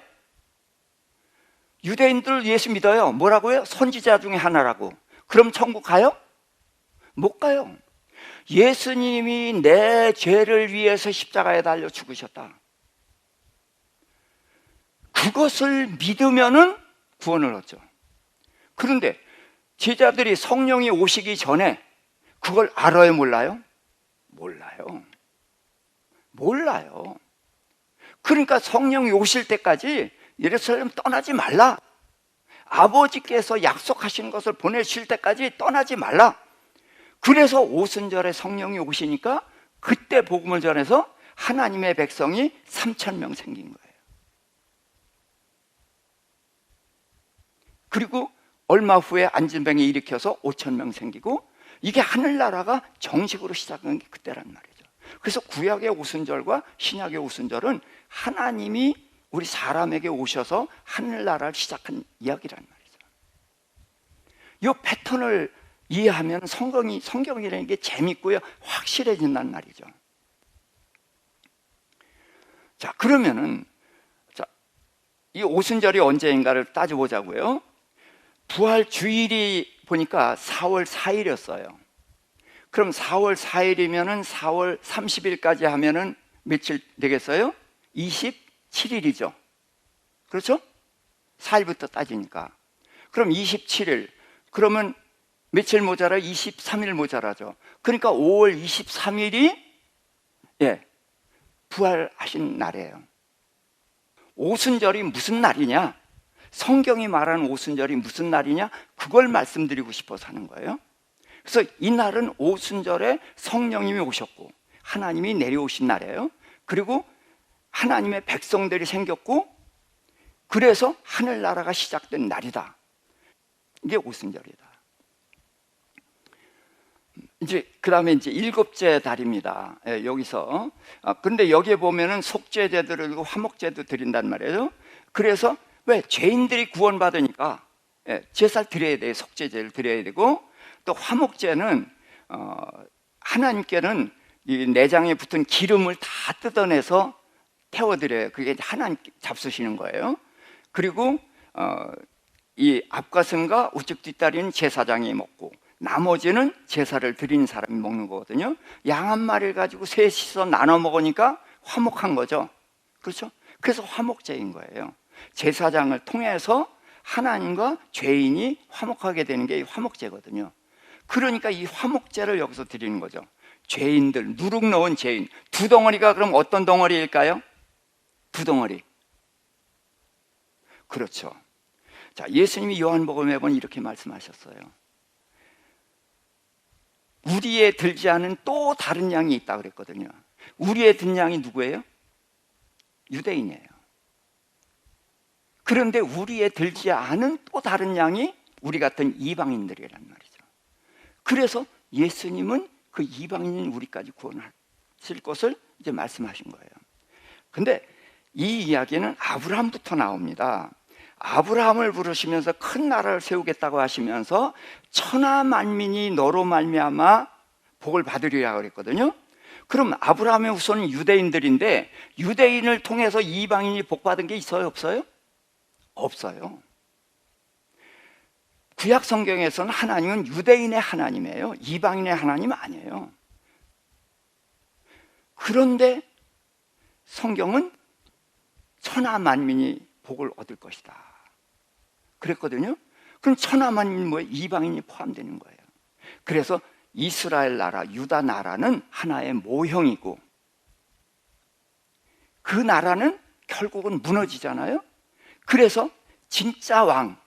[SPEAKER 1] 유대인들 예수 믿어요. 뭐라고요? 선지자 중에 하나라고. 그럼 천국 가요? 못 가요. 예수님이 내 죄를 위해서 십자가에 달려 죽으셨다. 그것을 믿으면은 구원을 얻죠. 그런데 제자들이 성령이 오시기 전에 그걸 알아요, 몰라요? 몰라요. 몰라요. 그러니까 성령이 오실 때까지 예루살렘 떠나지 말라. 아버지께서 약속하신 것을 보내실 때까지 떠나지 말라. 그래서 오순절에 성령이 오시니까 그때 복음을 전해서 하나님의 백성이 3,000명 생긴 거예요. 그리고 얼마 후에 안진병이 일으켜서 5,000명 생기고, 이게 하늘나라가 정식으로 시작한 게 그때란 말이죠. 그래서 구약의 오순절과 신약의 오순절은 하나님이 우리 사람에게 오셔서 하늘나라를 시작한 이야기란 말이죠. 이 패턴을 이해하면 성경이라는 게 재밌고요, 확실해진단 말이죠. 자, 그러면은 이 오순절이 언제인가를 따져보자고요. 부활 주일이 보니까 4월 4일이었어요. 그럼 4월 4일이면은 4월 30일까지 하면은 며칠 되겠어요? 27일이죠. 그렇죠? 4일부터 따지니까. 그럼 27일. 그러면 며칠 모자라? 23일 모자라죠. 그러니까 5월 23일이 부활하신 날이에요. 오순절이 무슨 날이냐? 성경이 말하는 오순절이 무슨 날이냐? 그걸 말씀드리고 싶어서 하는 거예요. 그래서 이 날은 오순절에 성령님이 오셨고 하나님이 내려오신 날이에요. 그리고 하나님의 백성들이 생겼고, 그래서 하늘나라가 시작된 날이다. 이게 오순절이다. 이제 그 다음에 이제 일곱째 달입니다. 여기서 근데 여기에 보면은 속죄제들을 드리고 화목제도 드린단 말이에요. 그래서 왜? 죄인들이 구원받으니까 제사를 드려야 돼요. 속죄제를 드려야 되고, 또 화목제는 하나님께는 이 내장에 붙은 기름을 다 뜯어내서 태워드려요. 그게 하나님 잡수시는 거예요. 그리고 이 앞가슴과 우측 뒷다리는 제사장이 먹고 나머지는 제사를 드린 사람이 먹는 거거든요. 양 한 마리를 가지고 셋이서 나눠 먹으니까 화목한 거죠. 그렇죠? 그래서 화목제인 거예요. 제사장을 통해서 하나님과 죄인이 화목하게 되는 게 화목제거든요. 그러니까 이 화목제를 여기서 드리는 거죠. 죄인들, 누룩 넣은 죄인. 두 덩어리가 그럼 어떤 덩어리일까요? 두 덩어리. 그렇죠. 자, 예수님이 요한복음에 보면 이렇게 말씀하셨어요. 우리에 들지 않은 또 다른 양이 있다 그랬거든요. 우리에 든 양이 누구예요? 유대인이에요. 그런데 우리에 들지 않은 또 다른 양이 우리 같은 이방인들이란 말이죠. 그래서 예수님은 그 이방인 우리까지 구원하실 것을 이제 말씀하신 거예요. 근데 이 이야기는 아브라함부터 나옵니다. 아브라함을 부르시면서 큰 나라를 세우겠다고 하시면서 천하 만민이 너로 말미암아 복을 받으리라 그랬거든요. 그럼 아브라함의 후손은 유대인들인데 유대인을 통해서 이방인이 복 받은 게 있어요, 없어요? 없어요. 구약 성경에서는 하나님은 유대인의 하나님이에요. 이방인의 하나님 아니에요. 그런데 성경은 천하 만민이 복을 얻을 것이다 그랬거든요. 그럼 천하 만민 뭐예요? 이방인이 포함되는 거예요. 그래서 이스라엘 나라, 유다 나라는 하나의 모형이고 그 나라는 결국은 무너지잖아요. 그래서 진짜 왕,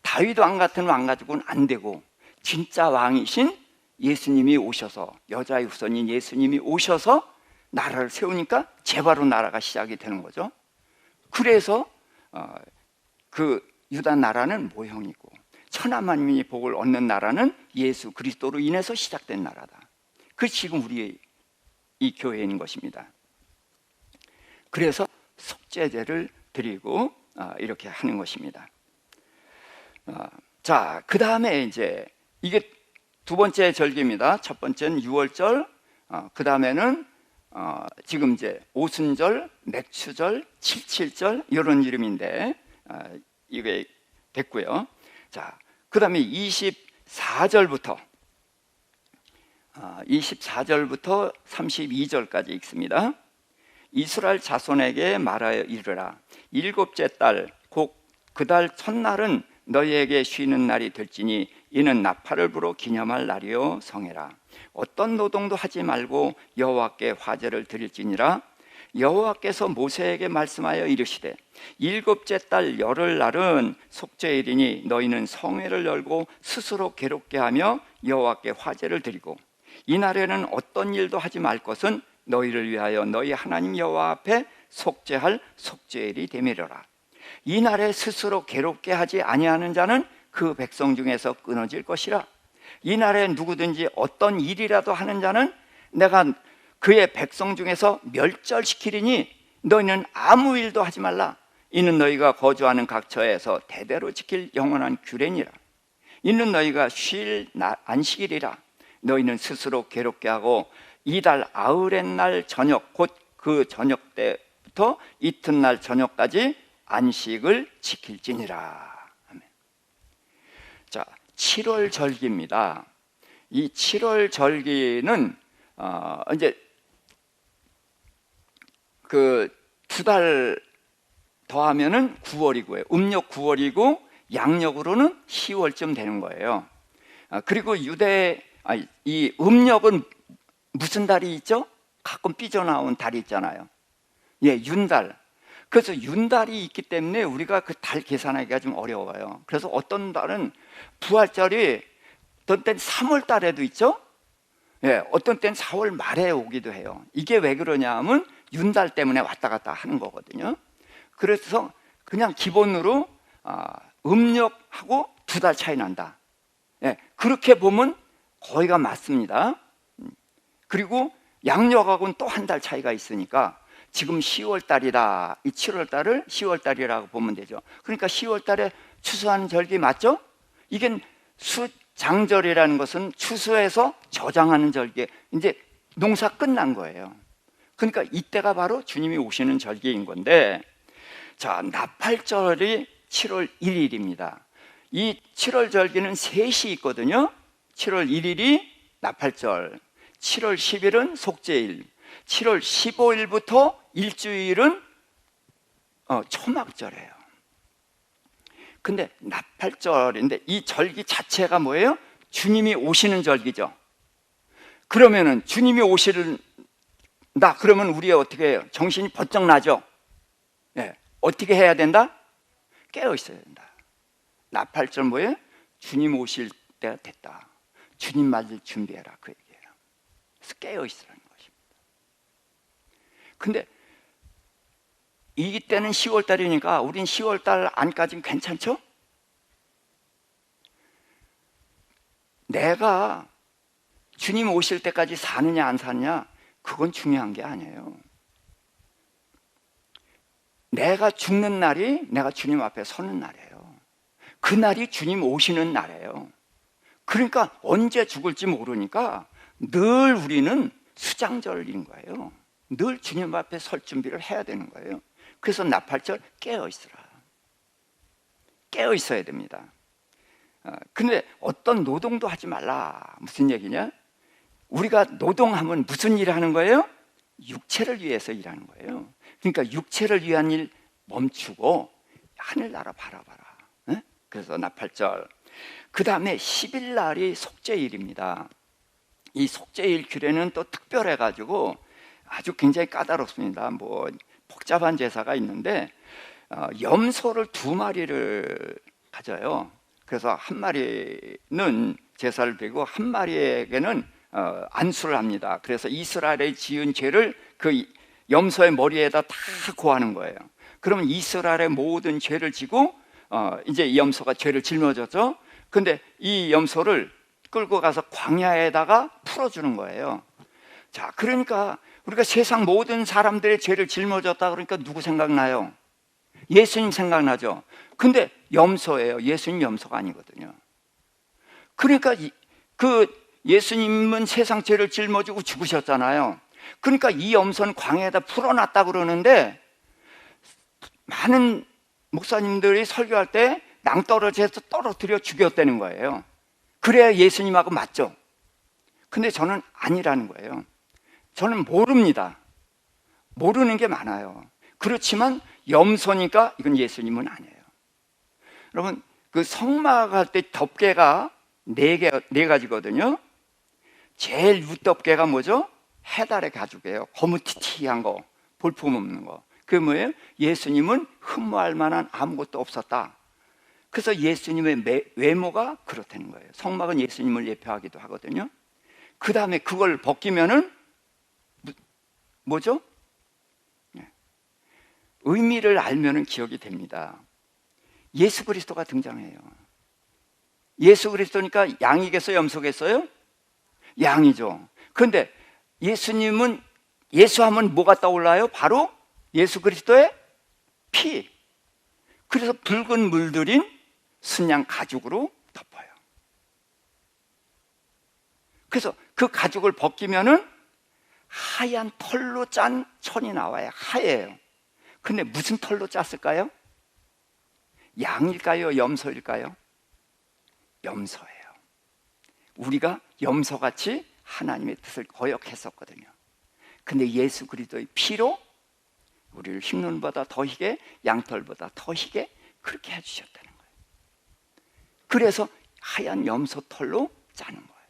[SPEAKER 1] 다윗 왕 같은 왕 가지고는 안 되고 진짜 왕이신 예수님이 오셔서, 여자의 후손인 예수님이 오셔서 나라를 세우니까 제바로 나라가 시작이 되는 거죠. 그래서 그 유다 나라는 모형이고 천하 만민이 복을 얻는 나라는 예수 그리스도로 인해서 시작된 나라다. 그것이 지금 우리의 이 교회인 것입니다. 그래서 속죄제를 드리고 이렇게 하는 것입니다. 자, 그 다음에 이제 이게 두 번째 절기입니다. 첫 번째는 6월절, 그 다음에는 지금 이제 오순절, 맥추절, 칠칠절 이런 이름인데 이게 됐고요. 자, 그 다음에 24절부터 32절까지 읽습니다. 이스라엘 자손에게 말하여 이르라. 일곱째 달 곧 그 달 첫날은 너희에게 쉬는 날이 될지니 이는 나팔을 불어 기념할 날이요 성회라. 어떤 노동도 하지 말고 여호와께 화제를 드릴지니라. 여호와께서 모세에게 말씀하여 이르시되 일곱째 달 열흘날은 속죄일이니 너희는 성회를 열고 스스로 괴롭게 하며 여호와께 화제를 드리고 이날에는 어떤 일도 하지 말 것은 너희를 위하여 너희 하나님 여호와 앞에 속죄할 속죄일이 되미려라. 이날에 스스로 괴롭게 하지 아니하는 자는 그 백성 중에서 끊어질 것이라. 이날에 누구든지 어떤 일이라도 하는 자는 내가 그의 백성 중에서 멸절시키리니 너희는 아무 일도 하지 말라. 이는 너희가 거주하는 각처에서 대대로 지킬 영원한 규례니라. 이는 너희가 쉴 안식일이라. 너희는 스스로 괴롭게 하고 이달 아흐렛날 저녁 곧 그 저녁 때부터 이튿날 저녁까지 안식을 지킬지니라. 아멘. 자, 7월 절기입니다. 이 7월 절기는 이제 그 2달 더하면은 9월이고요. 음력 9월이고 양력으로는 10월쯤 되는 거예요. 그리고 이 음력은 무슨 달이 있죠? 가끔 삐져나온 달이 있잖아요. 예, 윤달. 그래서 윤달이 있기 때문에 우리가 그 달 계산하기가 좀 어려워요. 그래서 어떤 달은 부활절이 어떤 때는 3월 달에도 있죠? 예, 어떤 때는 4월 말에 오기도 해요. 이게 왜 그러냐 하면 윤달 때문에 왔다 갔다 하는 거거든요. 그래서 그냥 기본으로 음력하고 2달 차이 난다. 예, 그렇게 보면 거의가 맞습니다. 그리고 양력하고는 또 한 달 차이가 있으니까 지금 10월 달이다. 이 7월 달을 10월 달이라고 보면 되죠. 그러니까 10월 달에 추수하는 절기 맞죠? 이게 수장절이라는 것은 추수해서 저장하는 절기. 이제 농사 끝난 거예요. 그러니까 이때가 바로 주님이 오시는 절기인 건데, 자, 나팔절이 7월 1일입니다. 이 7월 절기는 셋이 있거든요. 7월 1일이 나팔절, 7월 10일은 속죄일, 7월 15일부터 일주일은 초막절이에요. 근데 나팔절인데 이 절기 자체가 뭐예요? 주님이 오시는 절기죠. 그러면은 주님이 오시는 그러면 우리 어떻게 해요? 정신이 번쩍 나죠? 네. 어떻게 해야 된다? 깨어 있어야 된다. 나팔절 뭐예요? 주님 오실 때가 됐다. 주님 맞을 준비해라, 그 얘기예요. 그래서 깨어 있으라는 것입니다. 근데 이때는 10월 달이니까 우린 10월 달 안까지는 괜찮죠? 내가 주님 오실 때까지 사느냐 안 사느냐 그건 중요한 게 아니에요. 내가 죽는 날이 내가 주님 앞에 서는 날이에요. 그 날이 주님 오시는 날이에요. 그러니까 언제 죽을지 모르니까 늘 우리는 수장절인 거예요. 늘 주님 앞에 설 준비를 해야 되는 거예요. 그래서 나팔절 깨어 있으라. 깨어 있어야 됩니다. 근데 어떤 노동도 하지 말라. 무슨 얘기냐? 우리가 노동하면 무슨 일을 하는 거예요? 육체를 위해서 일하는 거예요. 그러니까 육체를 위한 일 멈추고 하늘나라 바라봐라. 그래서 나팔절. 그 다음에 10일 날이 속죄일입니다. 이 속죄일 규례는 또 특별해가지고 아주 굉장히 까다롭습니다. 뭐 복잡한 제사가 있는데 염소를 2마리를 가져요. 그래서 한 마리는 제사를 드리고 한 마리에게는 안수를 합니다. 그래서 이스라엘의 지은 죄를 그 염소의 머리에다 다 고하는 거예요. 그러면 이스라엘의 모든 죄를 지고 이제 이 염소가 죄를 짊어졌죠. 근데 이 염소를 끌고 가서 광야에다가 풀어주는 거예요. 자, 그러니까 우리가 세상 모든 사람들의 죄를 짊어졌다 그러니까 누구 생각나요? 예수님 생각나죠. 근데 염소예요. 예수님 염소가 아니거든요. 그러니까 그 예수님은 세상 죄를 짊어지고 죽으셨잖아요. 그러니까 이 염소는 광야에다 풀어놨다 그러는데 많은 목사님들이 설교할 때 낭떠러지에서 떨어뜨려 죽였다는 거예요. 그래야 예수님하고 맞죠. 근데 저는 아니라는 거예요. 저는 모릅니다. 모르는 게 많아요. 그렇지만 염소니까 이건 예수님은 아니에요. 여러분, 그 성막할 때 덮개가 네 가지거든요. 제일 윗덮개가 뭐죠? 해달의 가죽이에요. 거무튀튀한 거, 볼품없는 거. 그게 뭐예요? 예수님은 흠모할 만한 아무것도 없었다. 그래서 예수님의 외모가 그렇다는 거예요. 성막은 예수님을 예표하기도 하거든요. 그 다음에 그걸 벗기면은 뭐죠? 의미를 알면은 기억이 됩니다. 예수 그리스도가 등장해요. 예수 그리스도니까 양이겠어요? 염소겠어요? 양이죠. 그런데 예수님은, 예수하면 뭐가 떠올라요? 바로 예수 그리스도의 피. 그래서 붉은 물들인 순양 가죽으로 덮어요. 그래서 그 가죽을 벗기면은 하얀 털로 짠 천이 나와요. 하얘요. 근데 무슨 털로 짰을까요? 양일까요? 염소일까요? 염소예요. 우리가 염소같이 하나님의 뜻을 거역했었거든요. 근데 예수 그리스도의 피로 우리를 흰눈보다 더 희게, 양털보다 더 희게 그렇게 해주셨다는 거예요. 그래서 하얀 염소 털로 짜는 거예요.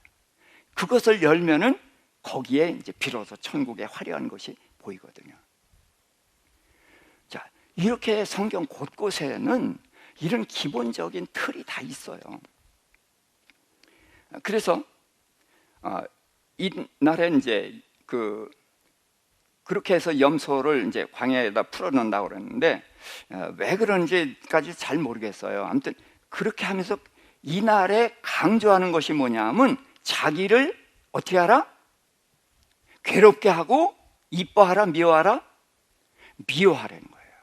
[SPEAKER 1] 그것을 열면은 거기에 이제 비로소 천국의 화려한 것이 보이거든요. 자, 이렇게 성경 곳곳에는 이런 기본적인 틀이 다 있어요. 그래서 이날에 이제 그렇게 해서 염소를 이제 광야에다 풀어놓는다고 그랬는데 왜 그런지까지 잘 모르겠어요. 아무튼 그렇게 하면서 이날에 강조하는 것이 뭐냐면 자기를 어떻게 하라? 괴롭게 하고 이뻐하라, 미워하라? 미워하라는 거예요.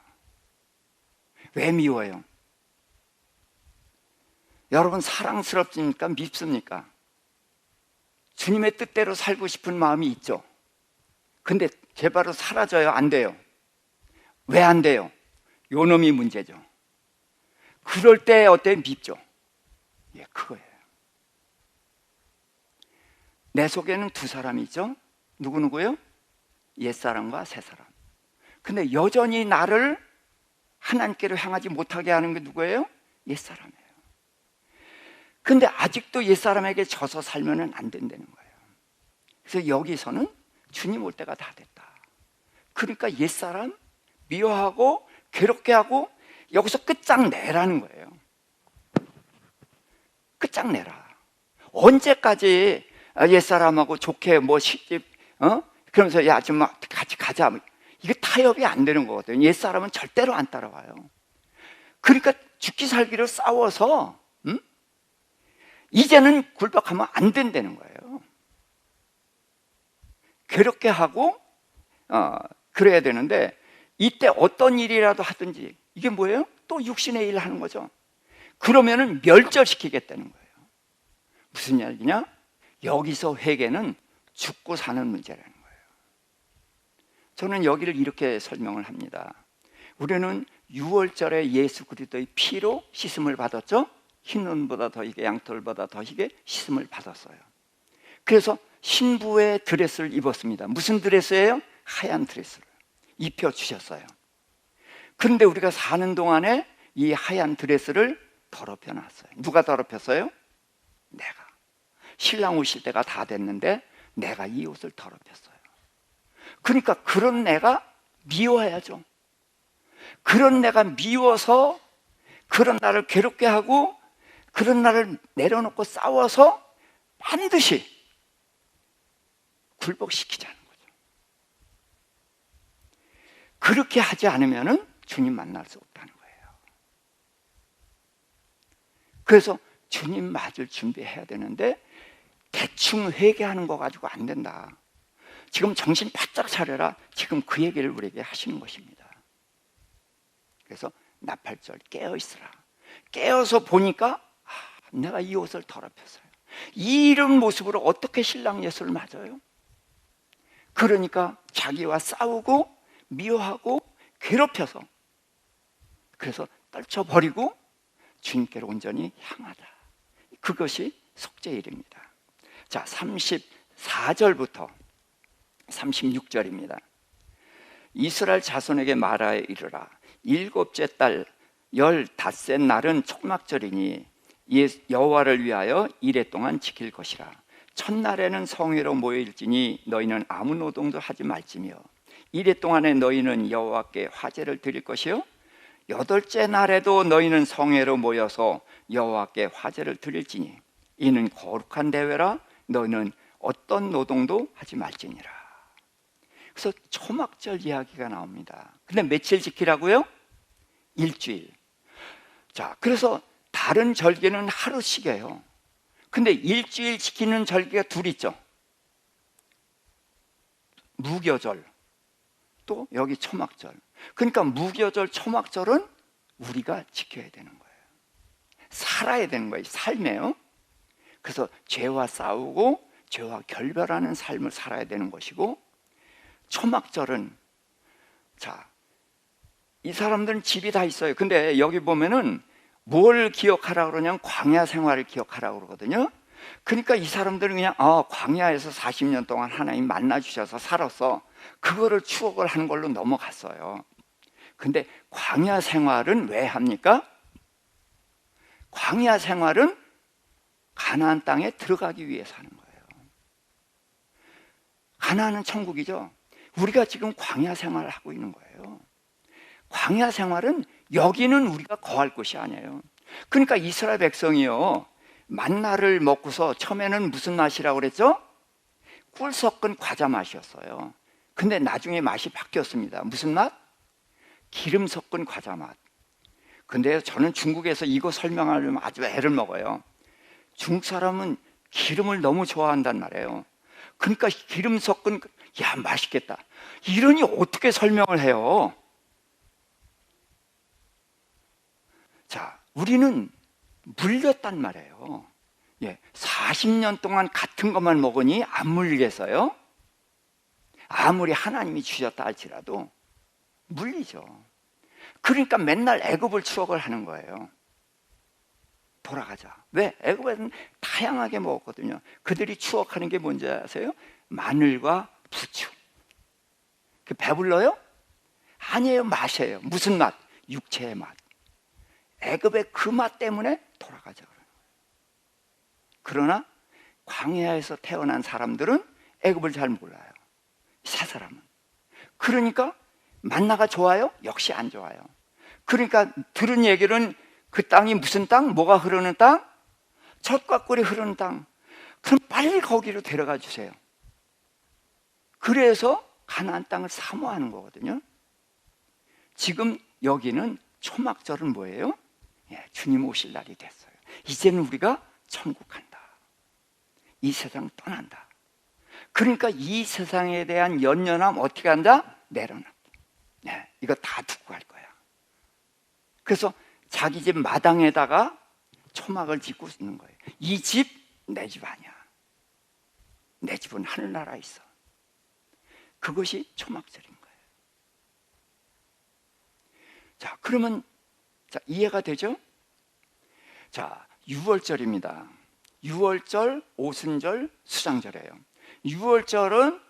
[SPEAKER 1] 왜 미워해요? 여러분, 사랑스럽습니까? 밉습니까? 주님의 뜻대로 살고 싶은 마음이 있죠. 근데 제발로 사라져요? 안 돼요? 왜 안 돼요? 요 놈이 문제죠. 그럴 때 어때? 밉죠. 예, 그거예요. 내 속에는 두 사람이 있죠. 누구누구요? 옛사람과 새사람. 근데 여전히 나를 하나님께로 향하지 못하게 하는 게 누구예요? 옛사람이에요. 근데 아직도 옛사람에게 져서 살면 안 된다는 거예요. 그래서 여기서는 주님 올 때가 다 됐다. 그러니까 옛사람 미워하고 괴롭게 하고 여기서 끝장내라는 거예요. 끝장내라. 언제까지 옛사람하고 좋게 뭐 시집 그러면서 야 좀 같이 가자, 이게 타협이 안 되는 거거든요. 옛사람은 절대로 안 따라와요. 그러니까 죽기 살기로 싸워서 이제는 굴복하면 안 된다는 거예요. 괴롭게 하고 그래야 되는데 이때 어떤 일이라도 하든지 이게 뭐예요? 또 육신의 일을 하는 거죠. 그러면은 멸절시키겠다는 거예요. 무슨 이야기냐? 여기서 회개는 죽고 사는 문제라는 거예요. 저는 여기를 이렇게 설명을 합니다. 우리는 6월절에 예수 그리스도의 피로 씻음을 받았죠. 흰눈보다 더 희게, 양털보다 더 희게 씻음을 받았어요. 그래서 신부의 드레스를 입었습니다. 무슨 드레스예요? 하얀 드레스를 입혀주셨어요. 그런데 우리가 사는 동안에 이 하얀 드레스를 더럽혀 놨어요. 누가 더럽혔어요? 내가. 신랑 오실 때가 다 됐는데 내가 이 옷을 더럽혔어요. 그러니까 그런 내가 미워해야죠. 그런 내가 미워서 그런 나를 괴롭게 하고 그런 나를 내려놓고 싸워서 반드시 굴복시키자는 거죠. 그렇게 하지 않으면 주님 만날 수 없다는 거예요. 그래서 주님 맞을 준비해야 되는데 대충 회개하는 거 가지고 안 된다. 지금 정신 바짝 차려라. 지금 그 얘기를 우리에게 하시는 것입니다. 그래서 나팔절 깨어 있으라. 깨어서 보니까 내가 이 옷을 더럽혔어요. 이런 모습으로 어떻게 신랑 예수를 맞아요? 그러니까 자기와 싸우고 미워하고 괴롭혀서 그래서 떨쳐버리고 주님께로 온전히 향하다. 그것이 속죄의 일입니다. 자, 34절부터 36절입니다. 이스라엘 자손에게 말하여 이르라. 일곱째 달 15셋 날은 초막절이니 여호와를 위하여 이레 동안 지킬 것이라. 첫날에는 성회로 모일지니 너희는 아무 노동도 하지 말지며 이레 동안에 너희는 여호와께 화제를 드릴 것이요 여덟째 날에도 너희는 성회로 모여서 여호와께 화제를 드릴지니 이는 거룩한 대회라. 너희는 어떤 노동도 하지 말지니라. 그래서 초막절 이야기가 나옵니다. 근데 며칠 지키라고요? 일주일. 자, 그래서 다른 절기는 하루씩이에요. 근데 일주일 지키는 절기가 둘 있죠. 무교절, 또 여기 초막절. 그러니까 무교절, 초막절은 우리가 지켜야 되는 거예요. 살아야 되는 거예요. 삶이에요. 그래서 죄와 싸우고 죄와 결별하는 삶을 살아야 되는 것이고, 초막절은, 자, 이 사람들은 집이 다 있어요. 근데 여기 보면은 뭘 기억하라고 그러냐면 광야 생활을 기억하라고 그러거든요. 그러니까 이 사람들은 그냥 광야에서 40년 동안 하나님 만나 주셔서 살았어, 그거를 추억을 하는 걸로 넘어갔어요. 근데 광야 생활은 왜 합니까? 광야 생활은 가나안 땅에 들어가기 위해서 하는 거예요. 가나안은 천국이죠. 우리가 지금 광야 생활을 하고 있는 거예요. 광야 생활은 여기는 우리가 거할 곳이 아니에요. 그러니까 이스라엘 백성이요, 만나를 먹고서 처음에는 무슨 맛이라고 그랬죠? 꿀 섞은 과자 맛이었어요. 근데 나중에 맛이 바뀌었습니다. 무슨 맛? 기름 섞은 과자 맛. 근데 저는 중국에서 이거 설명하려면 아주 애를 먹어요. 중국 사람은 기름을 너무 좋아한단 말이에요. 그러니까 기름 섞은, 야, 맛있겠다, 이러니 어떻게 설명을 해요? 자, 우리는 물렸단 말이에요. 40년 동안 같은 것만 먹으니 안 물리겠어요? 아무리 하나님이 주셨다 할지라도 물리죠. 그러니까 맨날 애굽을 추억을 하는 거예요. 돌아가자. 왜? 애굽에서는 다양하게 먹었거든요. 그들이 추억하는 게 뭔지 아세요? 마늘과 부추. 그 배불러요? 아니에요. 맛이에요. 무슨 맛? 육체의 맛. 애굽의 그 맛 때문에 돌아가자 그러는 거예요. 그러나 광야에서 태어난 사람들은 애굽을 잘 몰라요. 새 사람은. 그러니까 만나가 좋아요? 역시 안 좋아요. 그러니까 들은 얘기는 그 땅이 무슨 땅? 뭐가 흐르는 땅? 젖과 꿀이 흐르는 땅. 그럼 빨리 거기로 데려가 주세요. 그래서 가나안 땅을 사모하는 거거든요. 지금 여기는 초막절은 뭐예요? 주님 오실 날이 됐어요. 이제는 우리가 천국 간다. 이 세상 떠난다. 그러니까 이 세상에 대한 연연함 어떻게 한다? 내려놔. 이거 다 두고 갈 거야. 그래서 자기 집 마당에다가 초막을 짓고 있는 거예요. 이 집 내 집 아니야. 내 집은 하늘나라에 있어. 그것이 초막절인 거예요. 자, 그러면 이해가 되죠? 자, 유월절입니다. 유월절, 오순절, 수장절이에요. 유월절은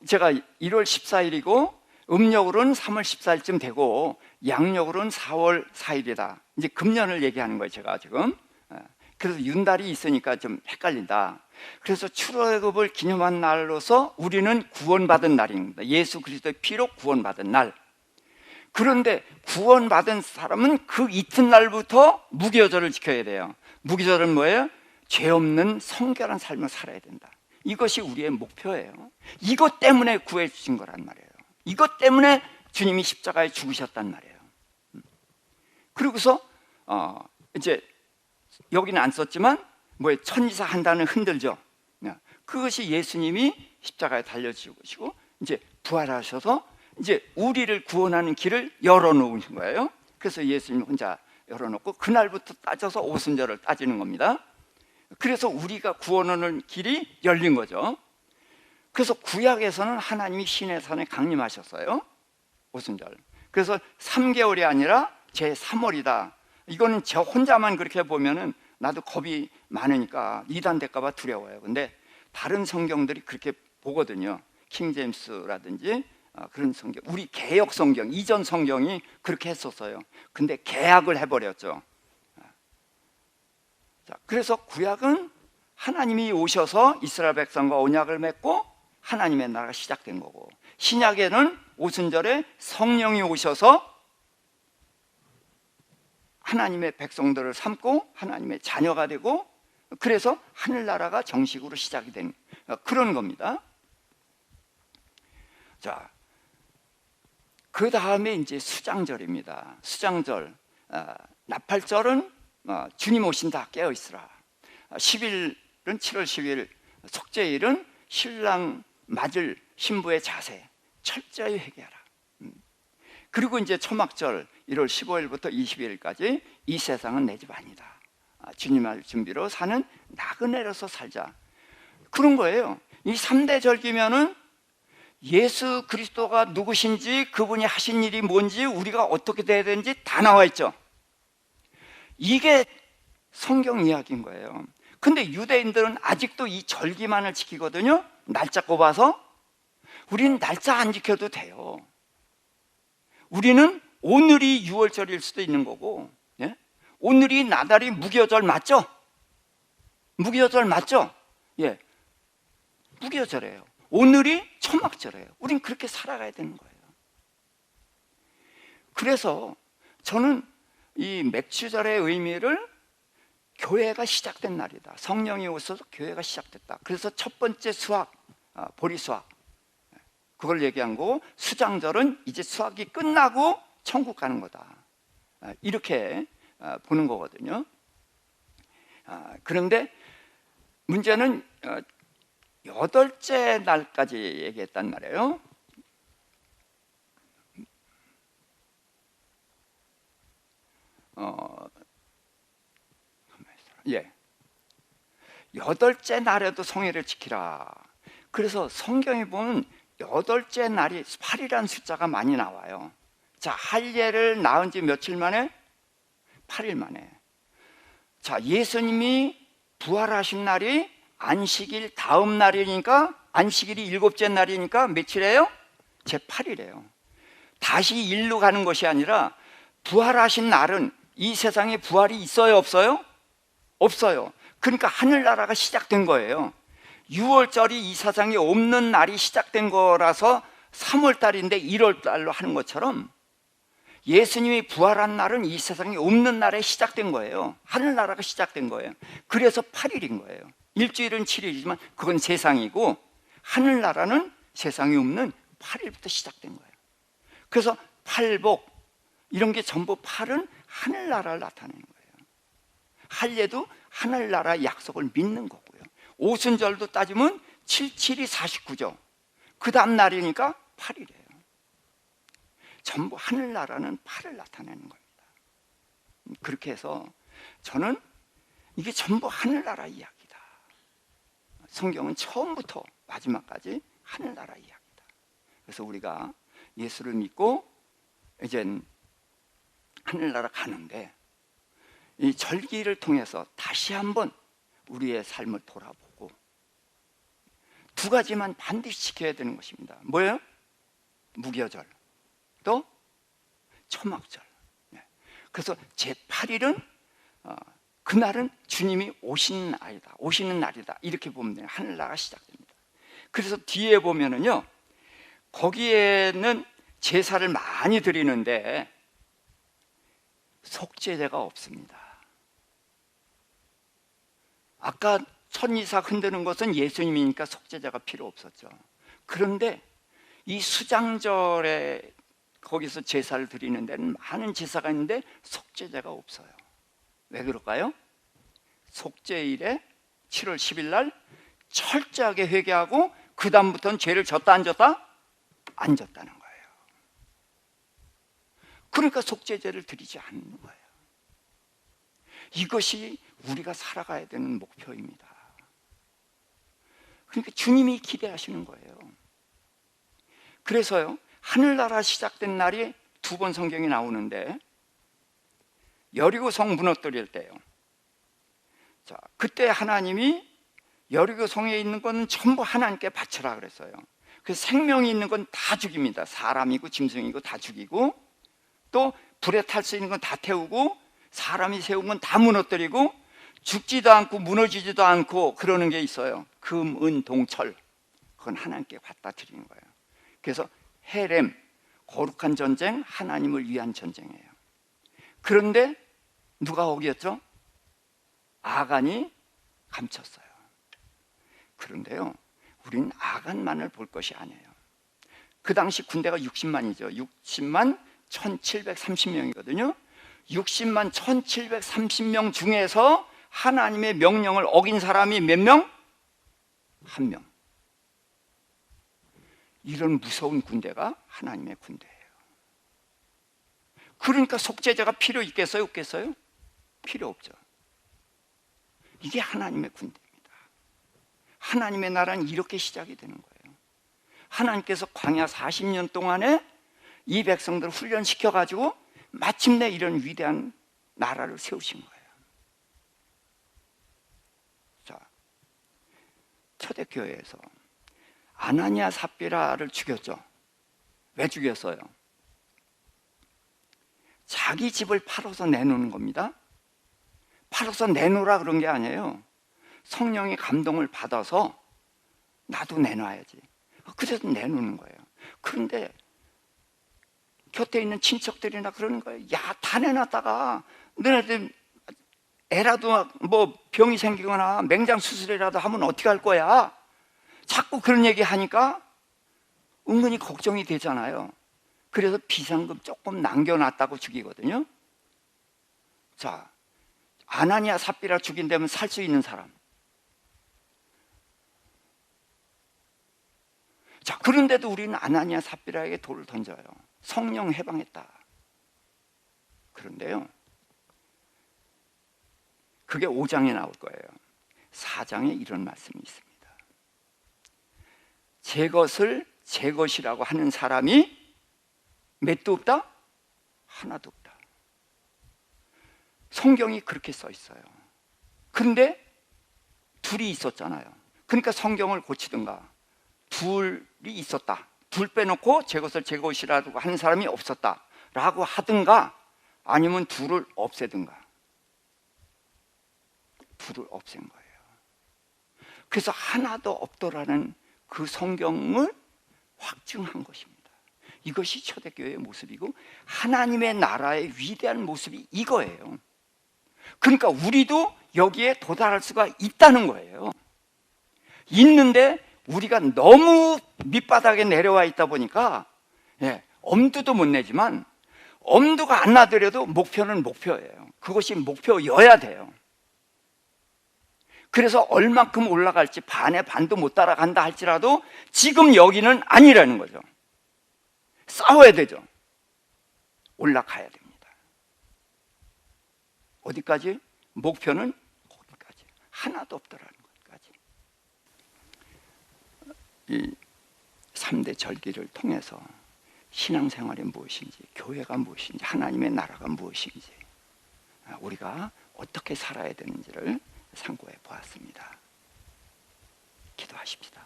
[SPEAKER 1] 제가 1월 14일이고 음력으로는 3월 14일쯤 되고 양력으로는 4월 4일이다. 이제 금년을 얘기하는 거예요, 제가 지금. 그래서 윤달이 있으니까 좀 헷갈린다. 그래서 출애굽을 기념한 날로서 우리는 구원받은 날입니다. 예수 그리스도의 피로 구원받은 날. 그런데 구원받은 사람은 그 이튿날부터 무교절을 지켜야 돼요. 무교절은 뭐예요? 죄 없는 성결한 삶을 살아야 된다. 이것이 우리의 목표예요. 이것 때문에 구해 주신 거란 말이에요. 이것 때문에 주님이 십자가에 죽으셨단 말이에요. 그리고서 이제 여기는 안 썼지만 천지사 한 단을 흔들죠. 그것이 예수님이 십자가에 달려 죽으시고 이제 부활하셔서 이제 우리를 구원하는 길을 열어놓으신 거예요. 그래서 예수님 혼자 열어놓고 그날부터 따져서 오순절을 따지는 겁니다. 그래서 우리가 구원하는 길이 열린 거죠. 그래서 구약에서는 하나님이 시내산에 강림하셨어요. 오순절. 그래서 3개월이 아니라 제 3월이다. 이거는 저 혼자만 그렇게 보면은 나도 겁이 많으니까 이단될까 봐 두려워요. 근데 다른 성경들이 그렇게 보거든요. 킹제임스라든지 그런 성경, 우리 개역 성경, 이전 성경이 그렇게 했었어요. 근데 개약을 해버렸죠. 자, 그래서 구약은 하나님이 오셔서 이스라엘 백성과 언약을 맺고 하나님의 나라가 시작된 거고, 신약에는 오순절에 성령이 오셔서 하나님의 백성들을 삼고 하나님의 자녀가 되고, 그래서 하늘나라가 정식으로 시작이 된 그런 겁니다. 자, 그 다음에 이제 수장절입니다. 수장절, 나팔절은 주님 오신다 깨어있으라. 10일은 7월 10일 속죄일은 신랑 맞을 신부의 자세 철저히 회개하라. 그리고 이제 초막절 1월 15일부터 22일까지 이 세상은 내 집 아니다. 주님을 준비로 사는 나그네로서 살자. 그런 거예요. 이 3대 절기면은 예수 그리스도가 누구신지, 그분이 하신 일이 뭔지, 우리가 어떻게 돼야 되는지 다 나와 있죠. 이게 성경 이야기인 거예요. 근데 유대인들은 아직도 이 절기만을 지키거든요. 날짜 꼽아서. 우리는 날짜 안 지켜도 돼요. 우리는 오늘이 6월절일 수도 있는 거고, 예? 오늘이 나달이 무교절 맞죠? 무교절 맞죠? 예, 무교절이에요. 오늘이 초막절이에요. 우린 그렇게 살아가야 되는 거예요. 그래서 저는 이 맥주절의 의미를 교회가 시작된 날이다. 성령이 오셔서 교회가 시작됐다. 그래서 첫 번째 수학, 보리수학, 그걸 얘기한 거고, 수장절은 이제 수학이 끝나고 천국 가는 거다. 이렇게 보는 거거든요. 그런데 문제는 8째 날까지 얘기했단 말이에요. 예, 8째 날에도 성회를 지키라. 그래서 성경에 보면 8째 날이 8이라는 숫자가 많이 나와요. 자, 할례를 낳은 지 며칠 만에? 8일 만에. 자, 예수님이 부활하신 날이 안식일 다음 날이니까, 안식일이 7째 날이니까 며칠이에요? 제8일이에요. 다시 일로 가는 것이 아니라 부활하신 날은 이 세상에 부활이 있어요, 없어요? 없어요. 그러니까 하늘나라가 시작된 거예요. 6월절이 이 세상에 없는 날이 시작된 거라서 3월달인데 1월달로 하는 것처럼, 예수님이 부활한 날은 이 세상에 없는 날에 시작된 거예요. 하늘나라가 시작된 거예요. 그래서 8일인 거예요. 일주일은 7일이지만 그건 세상이고, 하늘나라는 세상에 없는 8일부터 시작된 거예요. 그래서 팔복 이런 게 전부 8은 하늘나라를 나타내는 거예요. 할례도 하늘나라 약속을 믿는 거고요. 오순절도 따지면 7, 7이 49죠. 그 다음 날이니까 8일이에요. 전부 하늘나라는 8을 나타내는 겁니다. 그렇게 해서 저는 이게 전부 하늘나라 이야기다. 성경은 처음부터 마지막까지 하늘나라 이야기다. 그래서 우리가 예수를 믿고 이젠 하늘나라 가는데, 이 절기를 통해서 다시 한번 우리의 삶을 돌아보고 2가지만 반드시 지켜야 되는 것입니다. 뭐예요? 무교절, 또 초막절. 그래서 제8일은 그날은 주님이 오시는 날이다. 오시는 날이다. 이렇게 보면 돼요. 하늘나라가 시작됩니다. 그래서 뒤에 보면은요, 거기에는 제사를 많이 드리는데 속죄제가 없습니다. 아까 천이삭 흔드는 것은 예수님이니까 속죄제가 필요 없었죠. 그런데 이 수장절에 거기서 제사를 드리는 데는 많은 제사가 있는데 속죄제가 없어요. 왜 그럴까요? 속죄일에 7월 10일 날 철저하게 회개하고 그 다음부터는 죄를 졌다 안 졌다? 안 졌다는 거예요. 그러니까 속죄제를 드리지 않는 거예요. 이것이 우리가 살아가야 되는 목표입니다. 그러니까 주님이 기대하시는 거예요. 그래서요, 하늘나라 시작된 날이 2번 성경이 나오는데, 여리고 성 무너뜨릴 때요. 자, 그때 하나님이 여리고 성에 있는 것은 전부 하나님께 바쳐라 그랬어요. 그 생명이 있는 건 다 죽입니다. 사람이고 짐승이고 다 죽이고, 또 불에 탈 수 있는 건 다 태우고, 사람이 세운 건 다 무너뜨리고, 죽지도 않고 무너지지도 않고 그러는 게 있어요. 금, 은, 동, 철. 그건 하나님께 갖다 드리는 거예요. 그래서 헤렘, 거룩한 전쟁, 하나님을 위한 전쟁이에요. 그런데 누가 어겼죠? 아간이 감췄어요. 그런데요, 우리는 아간만을 볼 것이 아니에요. 그 당시 군대가 60만이죠. 60만 1730명이거든요. 60만 1730명 중에서 하나님의 명령을 어긴 사람이 몇 명? 한 명. 이런 무서운 군대가 하나님의 군대예요. 그러니까 속죄자가 필요 있겠어요? 없겠어요? 필요 없죠. 이게 하나님의 군대입니다. 하나님의 나라는 이렇게 시작이 되는 거예요. 하나님께서 광야 40년 동안에 이 백성들을 훈련시켜가지고 마침내 이런 위대한 나라를 세우신 거예요. 자, 초대교회에서 아나니아 삽비라를 죽였죠. 왜 죽였어요? 자기 집을 팔아서 내놓는 겁니다. 팔아서 내놓으라 그런 게 아니에요. 성령의 감동을 받아서 나도 내놔야지. 그래서 내놓는 거예요. 그런데 곁에 있는 친척들이나 그러는 거예요. 야, 다 내놨다가 너네들 애라도 뭐 병이 생기거나 맹장 수술이라도 하면 어떻게 할 거야? 자꾸 그런 얘기 하니까 은근히 걱정이 되잖아요. 그래서 비상금 조금 남겨놨다고 죽이거든요. 자, 아나니아 삽비라 죽인다면 살 수 있는 사람. 자, 그런데도 우리는 아나니아 삽비라에게 돌을 던져요. 성령 해방했다. 그런데요, 그게 5장에 나올 거예요. 4장에 이런 말씀이 있습니다. 제 것을 제 것이라고 하는 사람이 몇도 없다? 하나도 없다. 성경이 그렇게 써 있어요. 근데 둘이 있었잖아요. 그러니까 성경을 고치든가. 둘이 있었다. 둘 빼놓고 제 것을 제 것이라고 하는 사람이 없었다 라고 하든가, 아니면 둘을 없애든가. 둘을 없앤 거예요. 그래서 하나도 없더라는 그 성경을 확증한 것입니다. 이것이 초대교회의 모습이고 하나님의 나라의 위대한 모습이 이거예요. 그러니까 우리도 여기에 도달할 수가 있다는 거예요. 있는데 우리가 너무 밑바닥에 내려와 있다 보니까 엄두도 못 내지만, 엄두가 안 나더라도 목표는 목표예요. 그것이 목표여야 돼요. 그래서 얼만큼 올라갈지 반의 반도 못 따라간다 할지라도 지금 여기는 아니라는 거죠. 싸워야 되죠. 올라가야 됩니다. 어디까지? 목표는 거기까지. 하나도 없더라는 것까지. 이 3대 절기를 통해서 신앙생활이 무엇인지, 교회가 무엇인지, 하나님의 나라가 무엇인지, 우리가 어떻게 살아야 되는지를 상고해 보았습니다. 기도하십시다.